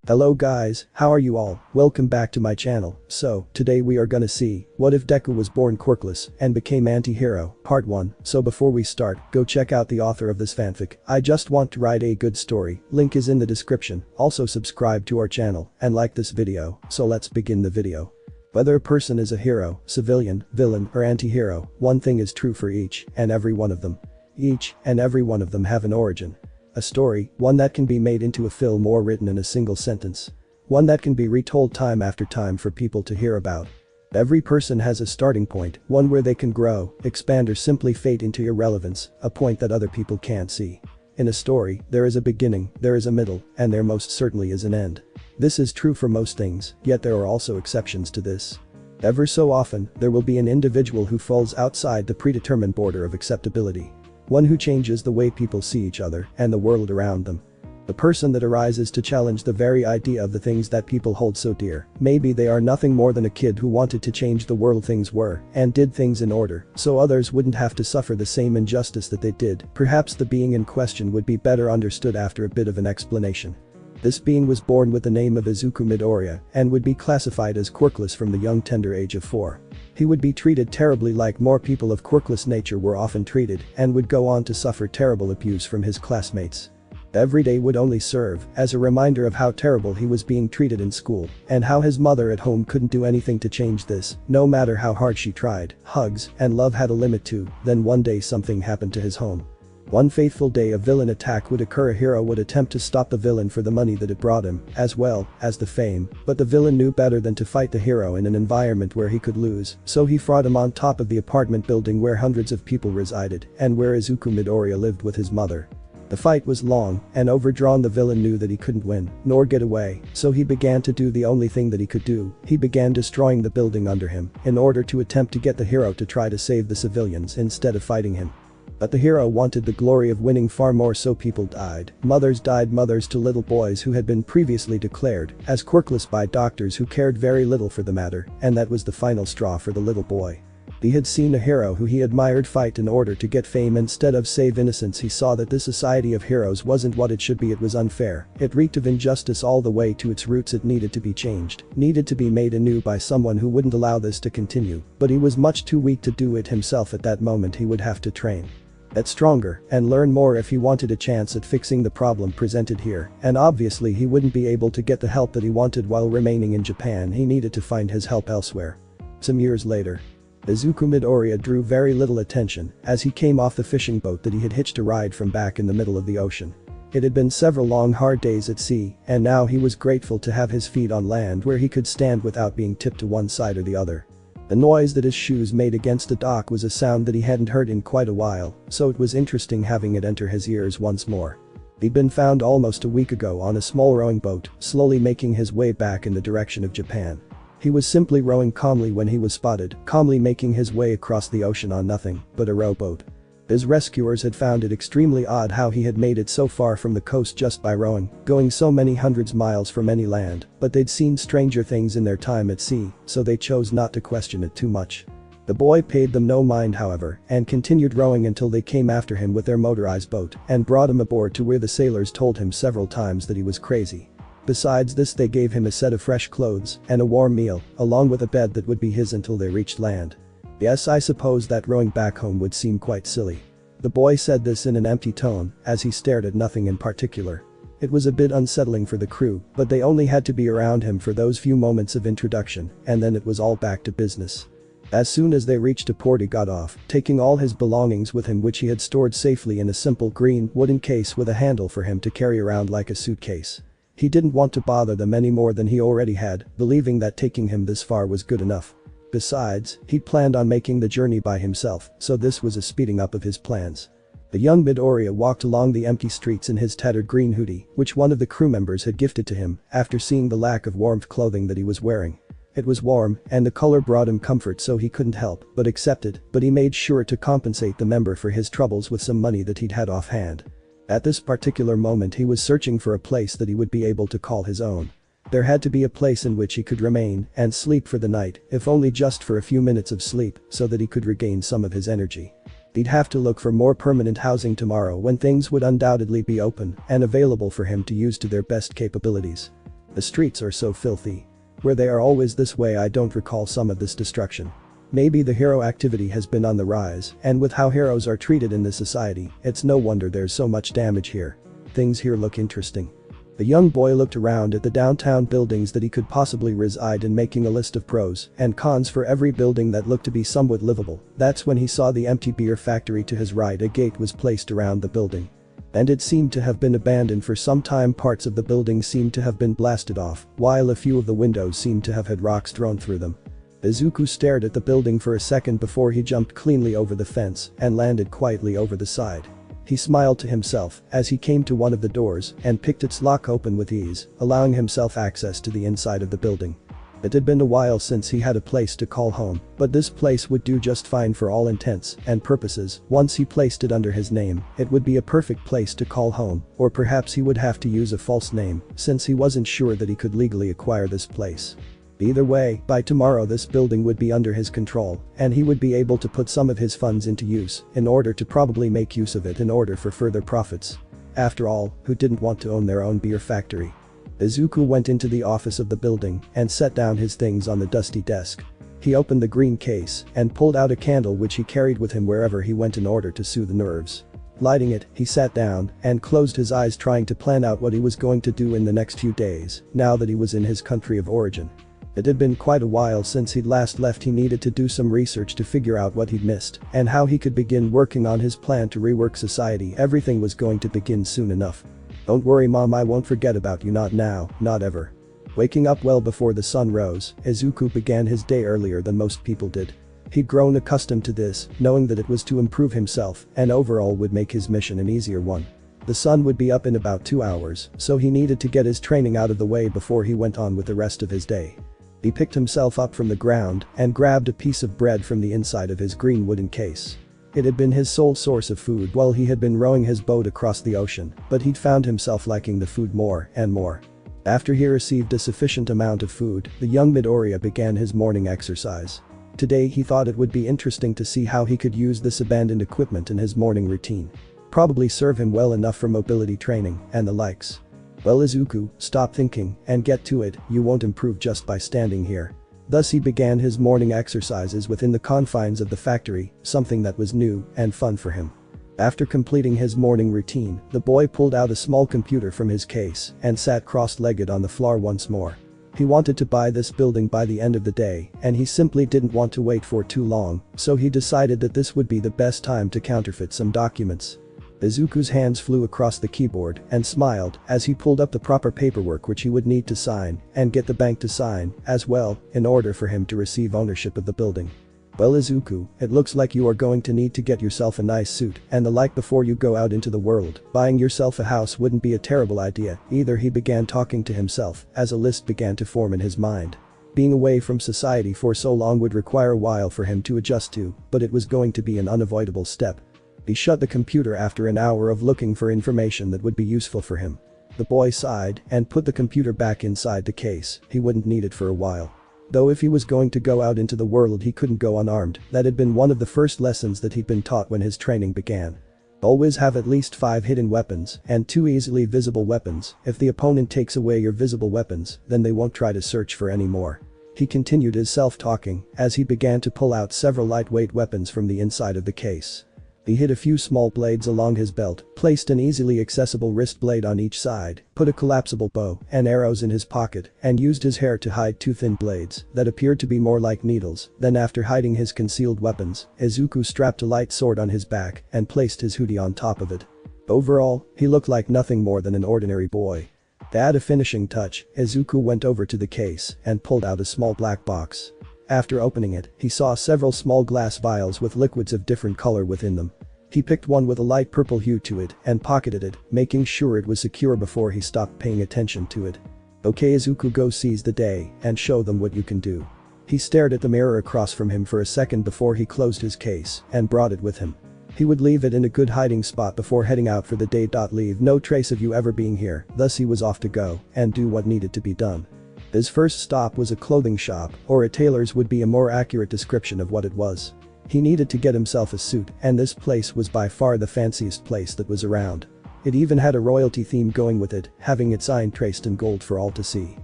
Hello guys, how are you all? Welcome back to my channel. So, today we are gonna see, what if Deku was born quirkless and became anti-hero, part 1. So before we start, go check out the author of this fanfic. I just want to write a good story, link is in the description. Also subscribe to our channel and like this video. So let's begin the video. Whether a person is a hero, civilian, villain, or anti-hero, one thing is true for each and every one of them. Each and every one of them have an origin. A story, one that can be made into a film or written in a single sentence. One that can be retold time after time for people to hear about. Every person has a starting point, one where they can grow, expand or simply fade into irrelevance, a point that other people can't see. In a story, there is a beginning, there is a middle, and there most certainly is an end. This is true for most things, yet there are also exceptions to this. Ever so often, there will be an individual who falls outside the predetermined border of acceptability. One who changes the way people see each other and the world around them. The person that arises to challenge the very idea of the things that people hold so dear. Maybe they are nothing more than a kid who wanted to change the world things were and did things in order so others wouldn't have to suffer the same injustice that they did. Perhaps the being in question would be better understood after a bit of an explanation. This being was born with the name of Izuku Midoriya and would be classified as quirkless from the young tender age of 4. He would be treated terribly like more people of quirkless nature were often treated and would go on to suffer terrible abuse from his classmates. Every day would only serve as a reminder of how terrible he was being treated in school and how his mother at home couldn't do anything to change this, no matter how hard she tried. Hugs and love had a limit too. Then one day something happened to his home. One fateful day a villain attack would occur. A hero would attempt to stop the villain for the money that it brought him, as well as the fame, but the villain knew better than to fight the hero in an environment where he could lose, so he fought him on top of the apartment building where hundreds of people resided and where Izuku Midoriya lived with his mother. The fight was long and overdrawn. The villain knew that he couldn't win, nor get away, so he began to do the only thing that he could do. He began destroying the building under him in order to attempt to get the hero to try to save the civilians instead of fighting him. But the hero wanted the glory of winning far more, so people died. Mothers died, mothers to little boys who had been previously declared as quirkless by doctors who cared very little for the matter, and that was the final straw for the little boy. He had seen a hero who he admired fight in order to get fame instead of save innocence. He saw that this society of heroes wasn't what it should be. It was unfair. It reeked of injustice all the way to its roots. It needed to be changed, needed to be made anew by someone who wouldn't allow this to continue. But he was much too weak to do it himself at that moment. He would have to train. Get stronger and learn more if he wanted a chance at fixing the problem presented here, and obviously he wouldn't be able to get the help that he wanted while remaining in Japan. He needed to find his help elsewhere. Some years later, Izuku Midoriya drew very little attention as he came off the fishing boat that he had hitched a ride from back in the middle of the ocean. It had been several long hard days at sea, and now he was grateful to have his feet on land where he could stand without being tipped to one side or the other. The noise that his shoes made against the dock was a sound that he hadn't heard in quite a while, so it was interesting having it enter his ears once more. He'd been found almost a week ago on a small rowing boat, slowly making his way back in the direction of Japan. He was simply rowing calmly when he was spotted, calmly making his way across the ocean on nothing but a rowboat. His rescuers had found it extremely odd how he had made it so far from the coast just by rowing, going so many hundreds miles from any land, but they'd seen stranger things in their time at sea, so they chose not to question it too much. The boy paid them no mind, however, and continued rowing until they came after him with their motorized boat and brought him aboard to where the sailors told him several times that he was crazy. Besides this, they gave him a set of fresh clothes and a warm meal, along with a bed that would be his until they reached land. Yes, I suppose that rowing back home would seem quite silly. The boy said this in an empty tone as he stared at nothing in particular. It was a bit unsettling for the crew, but they only had to be around him for those few moments of introduction, and then it was all back to business. As soon as they reached a port, he got off, taking all his belongings with him, which he had stored safely in a simple green wooden case with a handle for him to carry around like a suitcase. He didn't want to bother them any more than he already had, believing that taking him this far was good enough. Besides, he'd planned on making the journey by himself, so this was a speeding up of his plans. The young Midoriya walked along the empty streets in his tattered green hoodie, which one of the crew members had gifted to him after seeing the lack of warmth clothing that he was wearing. It was warm, and the color brought him comfort, so he couldn't help but accept it, but he made sure to compensate the member for his troubles with some money that he'd had offhand. At this particular moment he was searching for a place that he would be able to call his own. There had to be a place in which he could remain and sleep for the night, if only just for a few minutes of sleep, so that he could regain some of his energy. He'd have to look for more permanent housing tomorrow when things would undoubtedly be open and available for him to use to their best capabilities. The streets are so filthy. Where they are always this way, I don't recall some of this destruction. Maybe the hero activity has been on the rise, and with how heroes are treated in this society, it's no wonder there's so much damage here. Things here look interesting. The young boy looked around at the downtown buildings that he could possibly reside in, making a list of pros and cons for every building that looked to be somewhat livable. That's when he saw the empty beer factory to his right. A gate was placed around the building. And it seemed to have been abandoned for some time. Parts of the building seemed to have been blasted off, while a few of the windows seemed to have had rocks thrown through them. Izuku stared at the building for a second before he jumped cleanly over the fence and landed quietly over the side. He smiled to himself as he came to one of the doors and picked its lock open with ease, allowing himself access to the inside of the building. It had been a while since he had a place to call home, but this place would do just fine for all intents and purposes. Once he placed it under his name, it would be a perfect place to call home, or perhaps he would have to use a false name since he wasn't sure that he could legally acquire this place. Either way, by tomorrow this building would be under his control, and he would be able to put some of his funds into use in order to probably make use of it in order for further profits. After all, who didn't want to own their own beer factory? Izuku went into the office of the building and set down his things on the dusty desk. He opened the green case and pulled out a candle which he carried with him wherever he went in order to soothe the nerves. Lighting it, he sat down and closed his eyes, trying to plan out what he was going to do in the next few days now that he was in his country of origin. It had been quite a while since he'd last left. He needed to do some research to figure out what he'd missed and how he could begin working on his plan to rework society. Everything was going to begin soon enough. Don't worry mom, I won't forget about you, not now, not ever. Waking up well before the sun rose, Izuku began his day earlier than most people did. He'd grown accustomed to this, knowing that it was to improve himself and overall would make his mission an easier one. The sun would be up in about 2 hours, so he needed to get his training out of the way before he went on with the rest of his day. He picked himself up from the ground and grabbed a piece of bread from the inside of his green wooden case. It had been his sole source of food while he had been rowing his boat across the ocean, but he'd found himself liking the food more and more. After he received a sufficient amount of food, the young Midoriya began his morning exercise. Today he thought it would be interesting to see how he could use this abandoned equipment in his morning routine. Probably serve him well enough for mobility training and the likes. Well Izuku, stop thinking and get to it, you won't improve just by standing here. Thus he began his morning exercises within the confines of the factory, something that was new and fun for him. After completing his morning routine, the boy pulled out a small computer from his case and sat cross-legged on the floor once more. He wanted to buy this building by the end of the day, and he simply didn't want to wait for too long, so he decided that this would be the best time to counterfeit some documents. Izuku's hands flew across the keyboard and smiled as he pulled up the proper paperwork which he would need to sign and get the bank to sign as well in order for him to receive ownership of the building. Well Izuku, it looks like you are going to need to get yourself a nice suit and the like before you go out into the world. Buying yourself a house wouldn't be a terrible idea either, he began talking to himself as a list began to form in his mind. Being away from society for so long would require a while for him to adjust to, but it was going to be an unavoidable step. He shut the computer after an hour of looking for information that would be useful for him. The boy sighed and put the computer back inside the case. He wouldn't need it for a while. Though if he was going to go out into the world he couldn't go unarmed. That had been one of the first lessons that he'd been taught when his training began. Always have at least 5 hidden weapons and 2 easily visible weapons. If the opponent takes away your visible weapons, then they won't try to search for any more. He continued his self-talking as he began to pull out several lightweight weapons from the inside of the case. He hid a few small blades along his belt, placed an easily accessible wrist blade on each side, put a collapsible bow and arrows in his pocket, and used his hair to hide 2 thin blades that appeared to be more like needles. Then after hiding his concealed weapons, Izuku strapped a light sword on his back and placed his hoodie on top of it. Overall, he looked like nothing more than an ordinary boy. To add a finishing touch, Izuku went over to the case and pulled out a small black box. After opening it, he saw several small glass vials with liquids of different color within them. He picked one with a light purple hue to it and pocketed it, making sure it was secure before he stopped paying attention to it. Okay Izuku, go seize the day and show them what you can do. He stared at the mirror across from him for a second before he closed his case and brought it with him. He would leave it in a good hiding spot before heading out for the day. Leave no trace of you ever being here. Thus he was off to go and do what needed to be done. His first stop was a clothing shop, or a tailor's would be a more accurate description of what it was. He needed to get himself a suit, and this place was by far the fanciest place that was around. It even had a royalty theme going with it, having its sign traced in gold for all to see.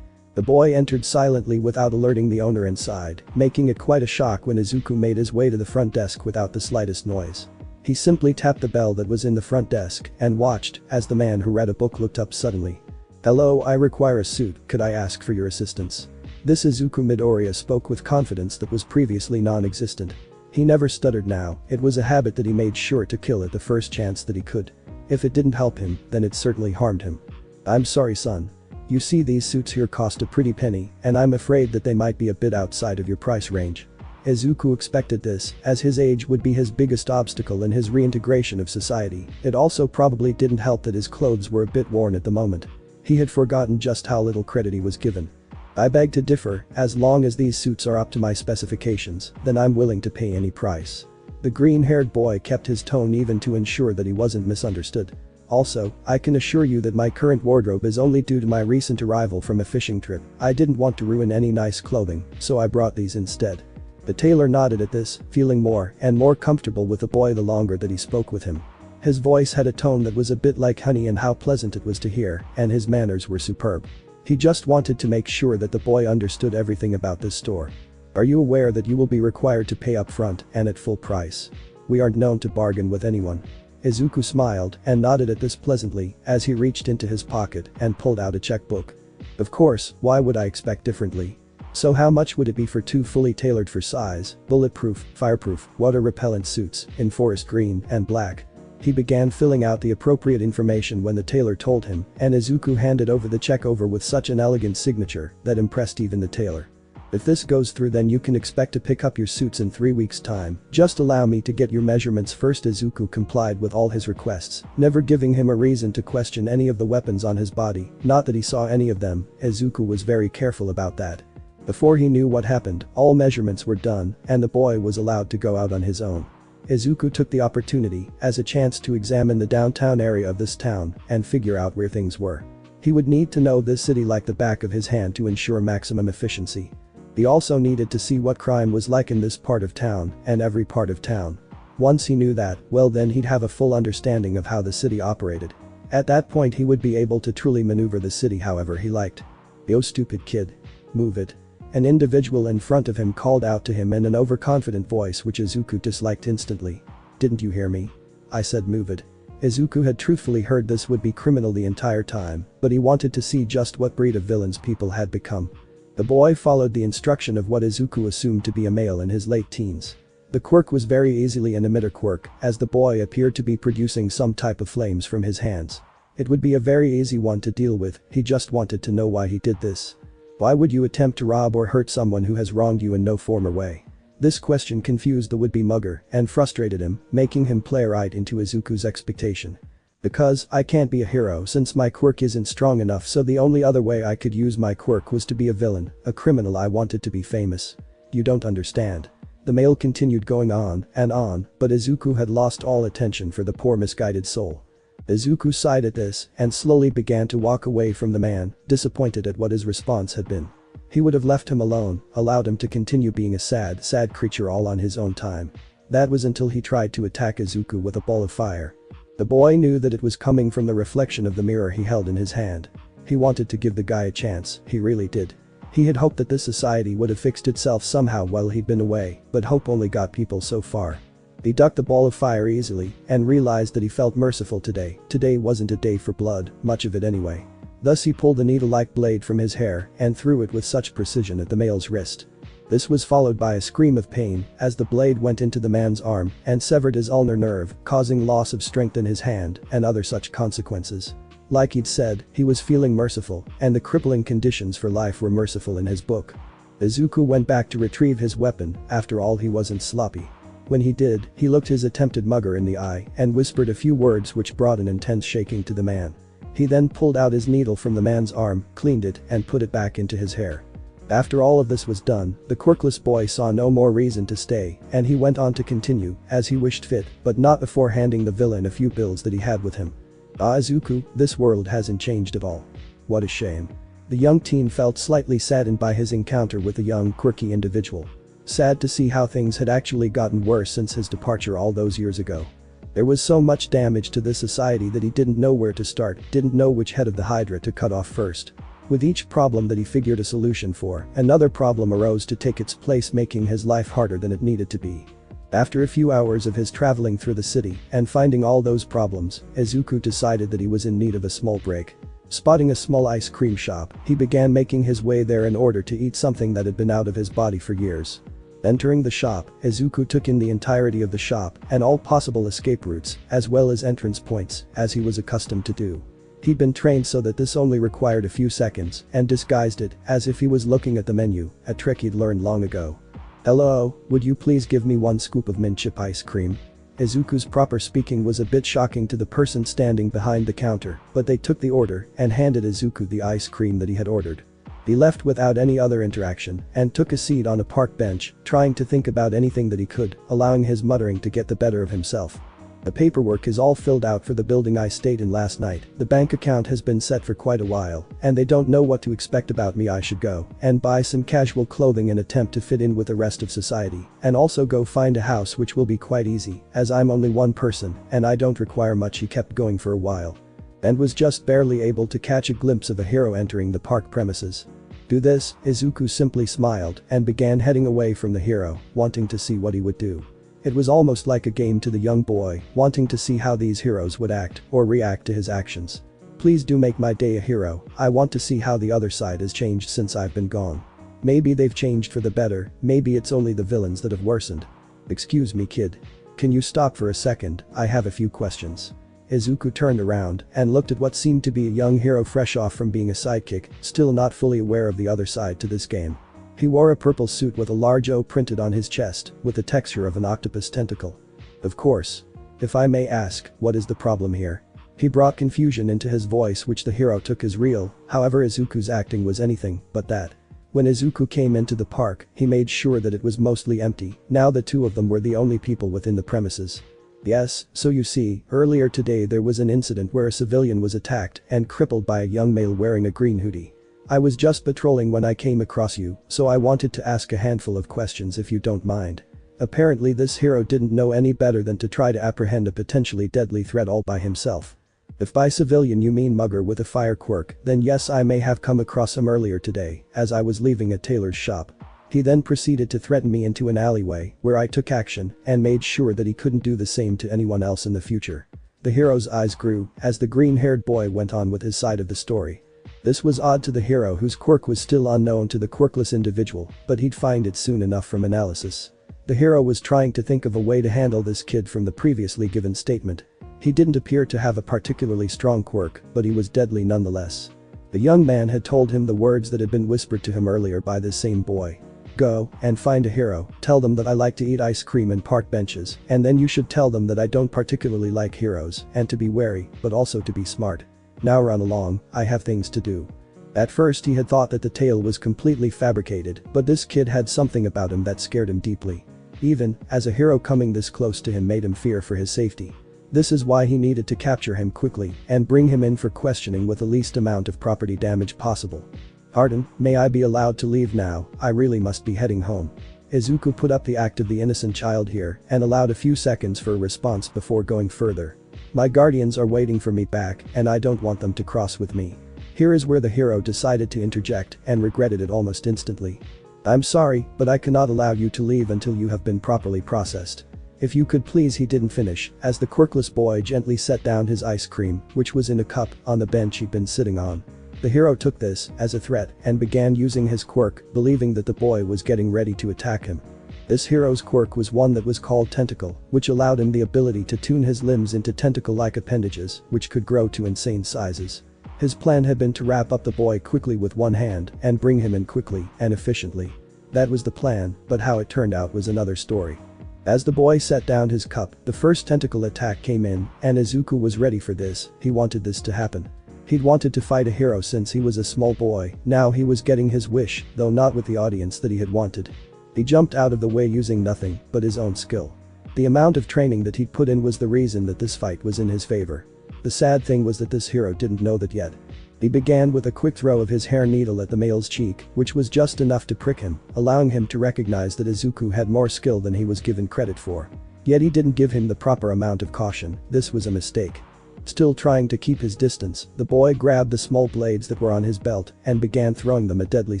The boy entered silently without alerting the owner inside, making it quite a shock when Izuku made his way to the front desk without the slightest noise. He simply tapped the bell that was in the front desk and watched as the man who read a book looked up suddenly. "Hello, I require a suit, could I ask for your assistance?" This Izuku Midoriya spoke with confidence that was previously non-existent. He never stuttered now, it was a habit that he made sure to kill at the first chance that he could. If it didn't help him, then it certainly harmed him. "I'm sorry son. You see, these suits here cost a pretty penny, and I'm afraid that they might be a bit outside of your price range." Izuku expected this, as his age would be his biggest obstacle in his reintegration of society. It also probably didn't help that his clothes were a bit worn at the moment. He had forgotten just how little credit he was given. "I beg to differ, as long as these suits are up to my specifications, then I'm willing to pay any price." The green-haired boy kept his tone even to ensure that he wasn't misunderstood. "Also, I can assure you that my current wardrobe is only due to my recent arrival from a fishing trip. I didn't want to ruin any nice clothing, so I brought these instead." The tailor nodded at this, feeling more and more comfortable with the boy the longer that he spoke with him. His voice had a tone that was a bit like honey, and how pleasant it was to hear, and his manners were superb. He just wanted to make sure that the boy understood everything about this store. "Are you aware that you will be required to pay up front and at full price? We aren't known to bargain with anyone." Izuku smiled and nodded at this pleasantly as he reached into his pocket and pulled out a checkbook. "Of course, why would I expect differently? So how much would it be for 2 fully tailored for size, bulletproof, fireproof, water-repellent suits in forest green and black?" He began filling out the appropriate information when the tailor told him, and Izuku handed over the check with such an elegant signature that impressed even the tailor. "If this goes through, then you can expect to pick up your suits in 3 weeks' time. Just allow me to get your measurements first." Izuku complied with all his requests, never giving him a reason to question any of the weapons on his body. Not that he saw any of them, Izuku was very careful about that. Before he knew what happened, all measurements were done and the boy was allowed to go out on his own. Izuku took the opportunity as a chance to examine the downtown area of this town and figure out where things were. He would need to know this city like the back of his hand to ensure maximum efficiency. He also needed to see what crime was like in this part of town and every part of town. Once he knew that, well, then he'd have a full understanding of how the city operated. At that point he would be able to truly maneuver the city however he liked. "Yo, stupid kid. Move it." An individual in front of him called out to him in an overconfident voice which Izuku disliked instantly. "Didn't you hear me? I said move it." Izuku had truthfully heard this would be criminal the entire time, but he wanted to see just what breed of villains people had become. The boy followed the instruction of what Izuku assumed to be a male in his late teens. The quirk was very easily an emitter quirk, as the boy appeared to be producing some type of flames from his hands. It would be a very easy one to deal with, he just wanted to know why he did this. Why would you attempt to rob or hurt someone who has wronged you in no former way? This question confused the would-be mugger and frustrated him, making him play right into Izuku's expectation. "Because I can't be a hero since my quirk isn't strong enough, so the only other way I could use my quirk was to be a villain, a criminal. I wanted to be famous. You don't understand." The male continued going on, but Izuku had lost all attention for the poor misguided soul. Izuku sighed at this and slowly began to walk away from the man, disappointed at what his response had been. He would have left him alone, allowed him to continue being a sad creature all on his own time. That was until he tried to attack Izuku with a ball of fire. The boy knew that it was coming from the reflection of the mirror he held in his hand. He wanted to give the guy a chance, he really did. He had hoped that this society would have fixed itself somehow while he'd been away, but hope only got people so far. He ducked the ball of fire easily and realized that he felt merciful today. Today wasn't a day for blood, much of it anyway. Thus he pulled a needle-like blade from his hair and threw it with such precision at the male's wrist. This was followed by a scream of pain as the blade went into the man's arm and severed his ulnar nerve, causing loss of strength in his hand and other such consequences. Like he'd said, he was feeling merciful, and the crippling conditions for life were merciful in his book. Izuku went back to retrieve his weapon. After all, he wasn't sloppy. When he did, he looked his attempted mugger in the eye and whispered a few words which brought an intense shaking to the man. He then pulled out his needle from the man's arm, cleaned it and put it back into his hair. After all of this was done, the quirkless boy saw no more reason to stay and he went on to continue as he wished fit, but not before handing the villain a few bills that he had with him. "Ah, Izuku, this world hasn't changed at all. What a shame." The young teen felt slightly saddened by his encounter with the young, quirky individual. Sad to see how things had actually gotten worse since his departure all those years ago. There was so much damage to this society that he didn't know where to start, didn't know which head of the Hydra to cut off first. With each problem that he figured a solution for, another problem arose to take its place, making his life harder than it needed to be. After a few hours of his traveling through the city and finding all those problems, Izuku decided that he was in need of a small break. Spotting a small ice cream shop, he began making his way there in order to eat something that had been out of his body for years. Entering the shop, Izuku took in the entirety of the shop and all possible escape routes, as well as entrance points, as he was accustomed to do. He'd been trained so that this only required a few seconds and disguised it as if he was looking at the menu, a trick he'd learned long ago. "Hello, would you please give me 1 scoop of mint chip ice cream?" Izuku's proper speaking was a bit shocking to the person standing behind the counter, but they took the order and handed Izuku the ice cream that he had ordered. He left without any other interaction and took a seat on a park bench, trying to think about anything that he could, allowing his muttering to get the better of himself. The paperwork is all filled out for the building I stayed in last night, the bank account has been set for quite a while, and they don't know what to expect about me. I should go and buy some casual clothing in attempt to fit in with the rest of society, and also go find a house, which will be quite easy, as I'm only one person and I don't require much. He kept going for a while and was just barely able to catch a glimpse of a hero entering the park premises. Do this, Izuku simply smiled and began heading away from the hero, wanting to see what he would do. It was almost like a game to the young boy, wanting to see how these heroes would act or react to his actions. Please do make my day a hero. I want to see how the other side has changed since I've been gone. Maybe they've changed for the better, maybe it's only the villains that have worsened. Excuse me, kid. Can you stop for a second? I have a few questions. Izuku turned around and looked at what seemed to be a young hero fresh off from being a sidekick, still not fully aware of the other side to this game. He wore a purple suit with a large O printed on his chest, with the texture of an octopus tentacle. Of course. If I may ask, what is the problem here? He brought confusion into his voice, which the hero took as real, however Izuku's acting was anything but that. When Izuku came into the park, he made sure that it was mostly empty, now the two of them were the only people within the premises. Yes, so you see, earlier today there was an incident where a civilian was attacked and crippled by a young male wearing a green hoodie. I was just patrolling when I came across you, so I wanted to ask a handful of questions if you don't mind. Apparently this hero didn't know any better than to try to apprehend a potentially deadly threat all by himself. If by civilian you mean mugger with a fire quirk, then yes, I may have come across him earlier today, as I was leaving a tailor's shop. He then proceeded to threaten me into an alleyway, where I took action and made sure that he couldn't do the same to anyone else in the future. The hero's eyes grew as the green-haired boy went on with his side of the story. This was odd to the hero, whose quirk was still unknown to the quirkless individual, but he'd find it soon enough from analysis. The hero was trying to think of a way to handle this kid from the previously given statement. He didn't appear to have a particularly strong quirk, but he was deadly nonetheless. The young man had told him the words that had been whispered to him earlier by this same boy. Go and find a hero, tell them that I like to eat ice cream and park benches, and then you should tell them that I don't particularly like heroes, and to be wary, but also to be smart. Now run along, I have things to do. At first he had thought that the tale was completely fabricated, but this kid had something about him that scared him deeply. Even, as a hero coming this close to him made him fear for his safety. This is why he needed to capture him quickly and bring him in for questioning with the least amount of property damage possible. Pardon, may I be allowed to leave now? I really must be heading home. Izuku put up the act of the innocent child here and allowed a few seconds for a response before going further. My guardians are waiting for me back and I don't want them to cross with me. Here is where the hero decided to interject and regretted it almost instantly. I'm sorry, but I cannot allow you to leave until you have been properly processed. If you could please. He didn't finish, as the quirkless boy gently set down his ice cream, which was in a cup, on the bench he'd been sitting on. The hero took this as a threat and began using his quirk, believing that the boy was getting ready to attack him. This hero's quirk was one that was called Tentacle, which allowed him the ability to tune his limbs into tentacle-like appendages, which could grow to insane sizes. His plan had been to wrap up the boy quickly with one hand and bring him in quickly and efficiently. That was the plan, but how it turned out was another story. As the boy set down his cup, the first tentacle attack came in, and Izuku was ready for this. He wanted this to happen. He'd wanted to fight a hero since he was a small boy. Now he was getting his wish, though not with the audience that he had wanted. He jumped out of the way using nothing but his own skill. The amount of training that he'd put in was the reason that this fight was in his favor. The sad thing was that this hero didn't know that yet. He began with a quick throw of his hair needle at the male's cheek, which was just enough to prick him, allowing him to recognize that Izuku had more skill than he was given credit for. Yet he didn't give him the proper amount of caution. This was a mistake. Still trying to keep his distance, the boy grabbed the small blades that were on his belt and began throwing them at deadly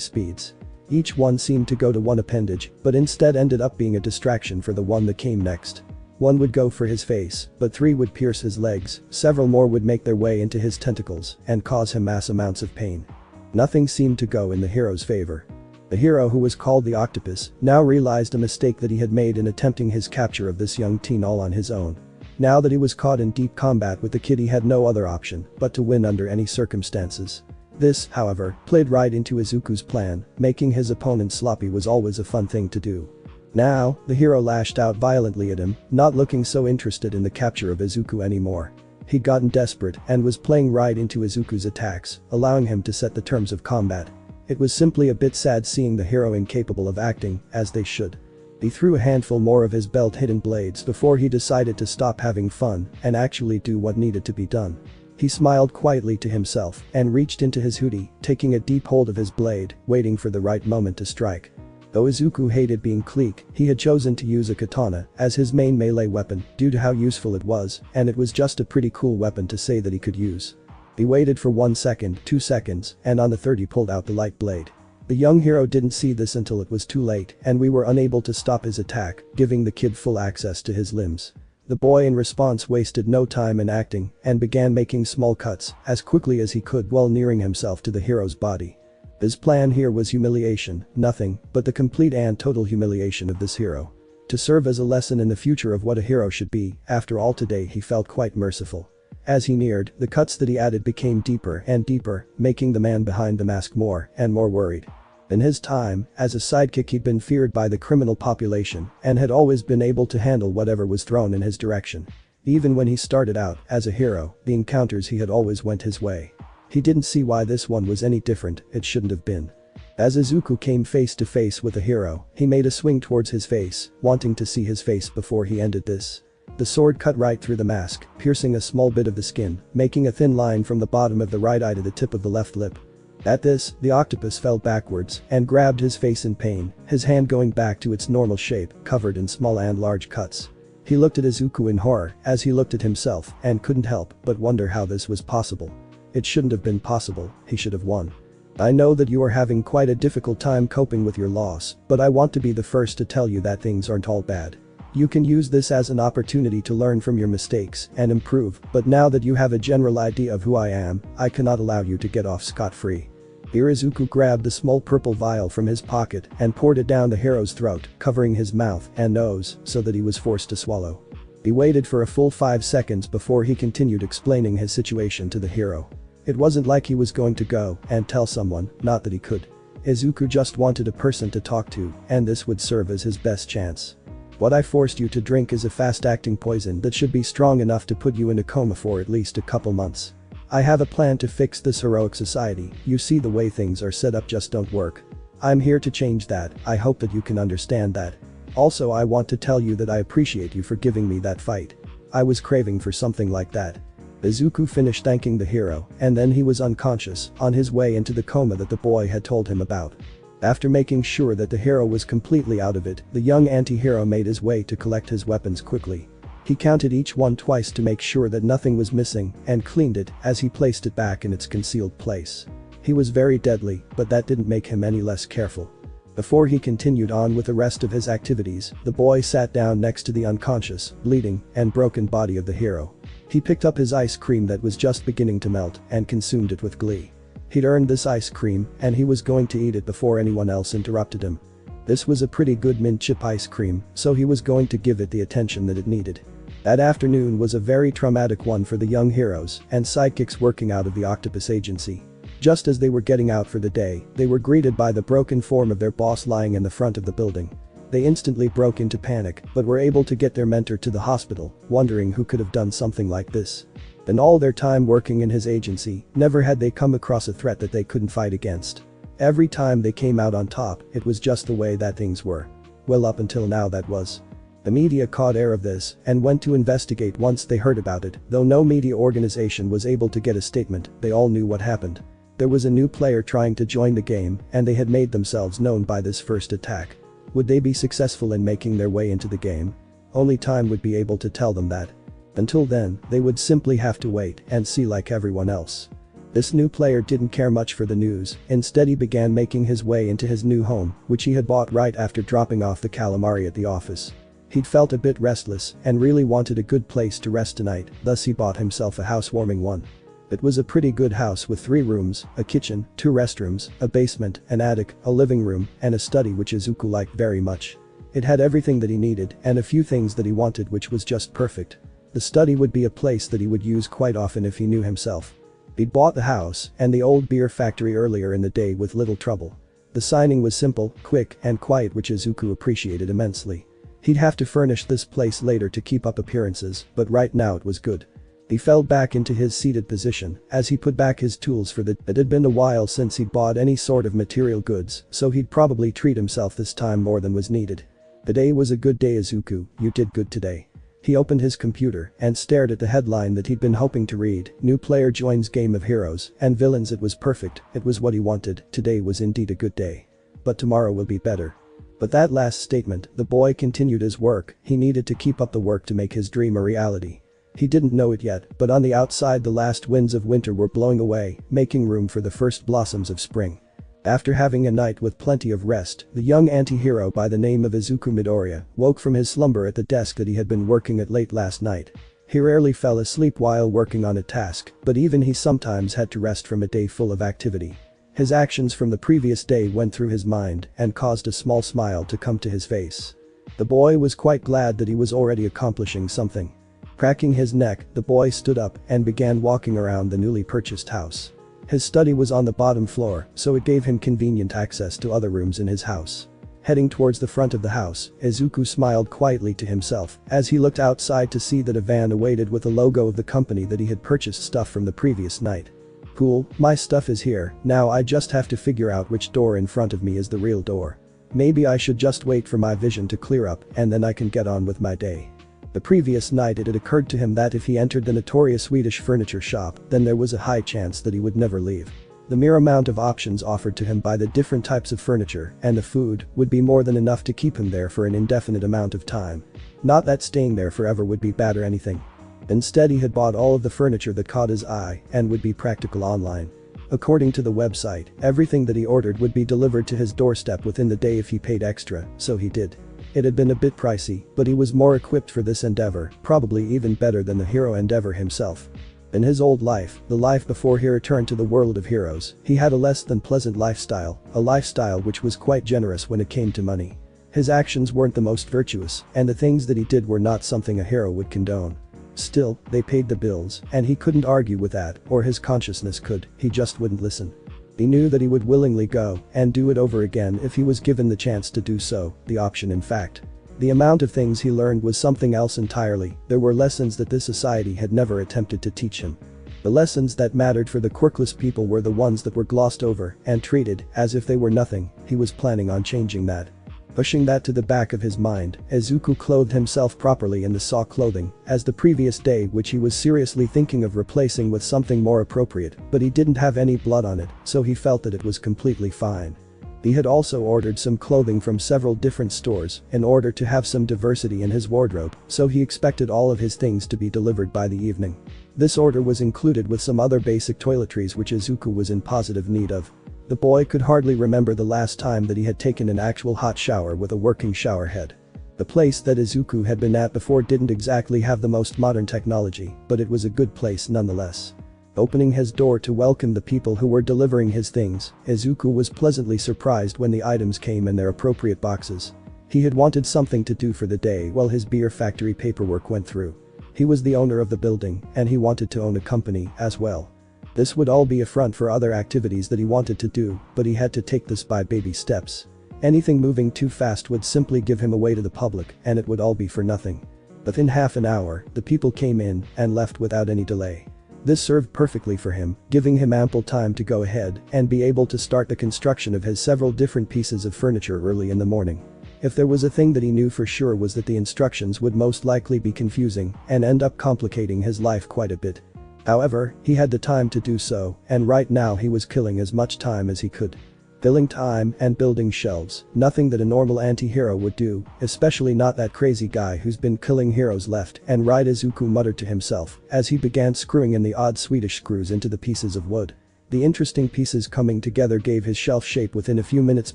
speeds. Each one seemed to go to one appendage, but instead ended up being a distraction for the one that came next. One would go for his face, but 3 would pierce his legs, several more would make their way into his tentacles and cause him mass amounts of pain. Nothing seemed to go in the hero's favor. The hero, who was called the Octopus, now realized a mistake that he had made in attempting his capture of this young teen all on his own. Now that he was caught in deep combat with the kid, he had no other option but to win under any circumstances. This, however, played right into Izuku's plan. Making his opponent sloppy was always a fun thing to do. Now, the hero lashed out violently at him, not looking so interested in the capture of Izuku anymore. He'd gotten desperate and was playing right into Izuku's attacks, allowing him to set the terms of combat. It was simply a bit sad seeing the hero incapable of acting as they should. He threw a handful more of his belt-hidden blades before he decided to stop having fun and actually do what needed to be done. He smiled quietly to himself and reached into his hoodie, taking a deep hold of his blade, waiting for the right moment to strike. Though Izuku hated being clique, he had chosen to use a katana as his main melee weapon due to how useful it was, and it was just a pretty cool weapon to say that he could use. He waited for 1 second, 2 seconds, and on the third he pulled out the light blade. The young hero didn't see this until it was too late, and we were unable to stop his attack, giving the kid full access to his limbs. The boy in response wasted no time in acting and began making small cuts as quickly as he could while nearing himself to the hero's body. His plan here was humiliation, nothing but the complete and total humiliation of this hero. To serve as a lesson in the future of what a hero should be, after all today he felt quite merciful. As he neared, the cuts that he added became deeper and deeper, making the man behind the mask more and more worried. In his time, as a sidekick, he'd been feared by the criminal population and had always been able to handle whatever was thrown in his direction. Even when he started out as a hero, the encounters he had always went his way. He didn't see why this one was any different. It shouldn't have been. As Izuku came face to face with the hero, he made a swing towards his face, wanting to see his face before he ended this. The sword cut right through the mask, piercing a small bit of the skin, making a thin line from the bottom of the right eye to the tip of the left lip. At this, the octopus fell backwards and grabbed his face in pain, his hand going back to its normal shape, covered in small and large cuts. He looked at Izuku in horror as he looked at himself and couldn't help but wonder how this was possible. It shouldn't have been possible. He should have won. I know that you are having quite a difficult time coping with your loss, but I want to be the first to tell you that things aren't all bad. You can use this as an opportunity to learn from your mistakes and improve, but now that you have a general idea of who I am, I cannot allow you to get off scot-free. Here Izuku grabbed the small purple vial from his pocket and poured it down the hero's throat, covering his mouth and nose so that he was forced to swallow. He waited for a full 5 seconds before he continued explaining his situation to the hero. It wasn't like he was going to go and tell someone, not that he could. Izuku just wanted a person to talk to, and this would serve as his best chance. What I forced you to drink is a fast-acting poison that should be strong enough to put you in a coma for at least a couple months. I have a plan to fix this heroic society. You see, the way things are set up just don't work. I'm here to change that. I hope that you can understand that. Also, I want to tell you that I appreciate you for giving me that fight. I was craving for something like that. Izuku finished thanking the hero, and then he was unconscious, on his way into the coma that the boy had told him about. After making sure that the hero was completely out of it, the young anti-hero made his way to collect his weapons quickly. He counted each one twice to make sure that nothing was missing and cleaned it as he placed it back in its concealed place. He was very deadly, but that didn't make him any less careful. Before he continued on with the rest of his activities, the boy sat down next to the unconscious, bleeding, and broken body of the hero. He picked up his ice cream that was just beginning to melt and consumed it with glee. He'd earned this ice cream and he was going to eat it before anyone else interrupted him. This was a pretty good mint chip ice cream, so he was going to give it the attention that it needed. That afternoon was a very traumatic one for the young heroes and sidekicks working out of the Octopus Agency. Just as they were getting out for the day, they were greeted by the broken form of their boss lying in the front of the building. They instantly broke into panic, but were able to get their mentor to the hospital, wondering who could have done something like this. In all their time working in his agency, never had they come across a threat that they couldn't fight against. Every time they came out on top, it was just the way that things were. Well, up until now that was. The media caught air of this and went to investigate once they heard about it. Though no media organization was able to get a statement, they all knew what happened. There was a new player trying to join the game and they had made themselves known by this first attack. Would they be successful in making their way into the game? only time would be able to tell them that. Until then, they would simply have to wait and see like everyone else. This new player didn't care much for the news, instead he began making his way into his new home, which he had bought right after dropping off the calamari at the office. He'd felt a bit restless and really wanted a good place to rest tonight, thus he bought himself a housewarming one. It was a pretty good house with 3 rooms, a kitchen, 2 restrooms, a basement, an attic, a living room, and a study which Izuku liked very much. It had everything that he needed and a few things that he wanted, which was just perfect. The study would be a place that he would use quite often if he knew himself. He'd bought the house and the old beer factory earlier in the day with little trouble. The signing was simple, quick, and quiet, which Izuku appreciated immensely. He'd have to furnish this place later to keep up appearances, but right now it was good. He fell back into his seated position as he put back his tools for the day. It had been a while since he'd bought any sort of material goods, so he'd probably treat himself this time more than was needed. The day was a good day, Izuku, you did good today. He opened his computer and stared at the headline that he'd been hoping to read, new player joins game of heroes and villains. It was perfect, it was what he wanted, today was indeed a good day. But tomorrow will be better. But that last statement, the boy continued his work, he needed to keep up the work to make his dream a reality. He didn't know it yet, but on the outside the last winds of winter were blowing away, making room for the first blossoms of spring. After having a night with plenty of rest, the young anti-hero by the name of Izuku Midoriya woke from his slumber at the desk that he had been working at late last night. He rarely fell asleep while working on a task, but even he sometimes had to rest from a day full of activity. His actions from the previous day went through his mind and caused a small smile to come to his face. The boy was quite glad that he was already accomplishing something. Cracking his neck, the boy stood up and began walking around the newly purchased house. His study was on the bottom floor, so it gave him convenient access to other rooms in his house. Heading towards the front of the house, Izuku smiled quietly to himself as he looked outside to see that a van awaited with the logo of the company that he had purchased stuff from the previous night. Cool, my stuff is here, now I just have to figure out which door in front of me is the real door. Maybe I should just wait for my vision to clear up and then I can get on with my day. The previous night it had occurred to him that if he entered the notorious Swedish furniture shop, then there was a high chance that he would never leave. The mere amount of options offered to him by the different types of furniture and the food would be more than enough to keep him there for an indefinite amount of time. Not that staying there forever would be bad or anything. Instead, he had bought all of the furniture that caught his eye and would be practical online. According to the website, everything that he ordered would be delivered to his doorstep within the day if he paid extra, so he did. It had been a bit pricey, but he was more equipped for this endeavor, probably even better than the hero endeavor himself. In his old life, the life before he returned to the world of heroes, he had a less than pleasant lifestyle, a lifestyle which was quite generous when it came to money. His actions weren't the most virtuous, and the things that he did were not something a hero would condone. Still, they paid the bills, and he couldn't argue with that, or his consciousness could, he just wouldn't listen. He knew that he would willingly go and do it over again if he was given the chance to do so, the option in fact. The amount of things he learned was something else entirely. There were lessons that this society had never attempted to teach him. The lessons that mattered for the quirkless people were the ones that were glossed over and treated as if they were nothing. He was planning on changing that. Pushing that to the back of his mind, Izuku clothed himself properly in the saw clothing as the previous day, which he was seriously thinking of replacing with something more appropriate, but he didn't have any blood on it, so he felt that it was completely fine. He had also ordered some clothing from several different stores in order to have some diversity in his wardrobe, so he expected all of his things to be delivered by the evening. This order was included with some other basic toiletries which Izuku was in positive need of. The boy could hardly remember the last time that he had taken an actual hot shower with a working shower head. The place that Izuku had been at before didn't exactly have the most modern technology, but it was a good place nonetheless. Opening his door to welcome the people who were delivering his things, Izuku was pleasantly surprised when the items came in their appropriate boxes. He had wanted something to do for the day while his beer factory paperwork went through. He was the owner of the building, and he wanted to own a company as well. This would all be a front for other activities that he wanted to do, but he had to take this by baby steps. Anything moving too fast would simply give him away to the public, and it would all be for nothing. Within half an hour, the people came in and left without any delay. This served perfectly for him, giving him ample time to go ahead and be able to start the construction of his several different pieces of furniture early in the morning. If there was a thing that he knew for sure was that the instructions would most likely be confusing and end up complicating his life quite a bit. However, he had the time to do so, and right now he was killing as much time as he could. Filling time and building shelves, nothing that a normal anti-hero would do, especially not that crazy guy who's been killing heroes left and right, Izuku muttered to himself as he began screwing in the odd Swedish screws into the pieces of wood. The interesting pieces coming together gave his shelf shape within a few minutes.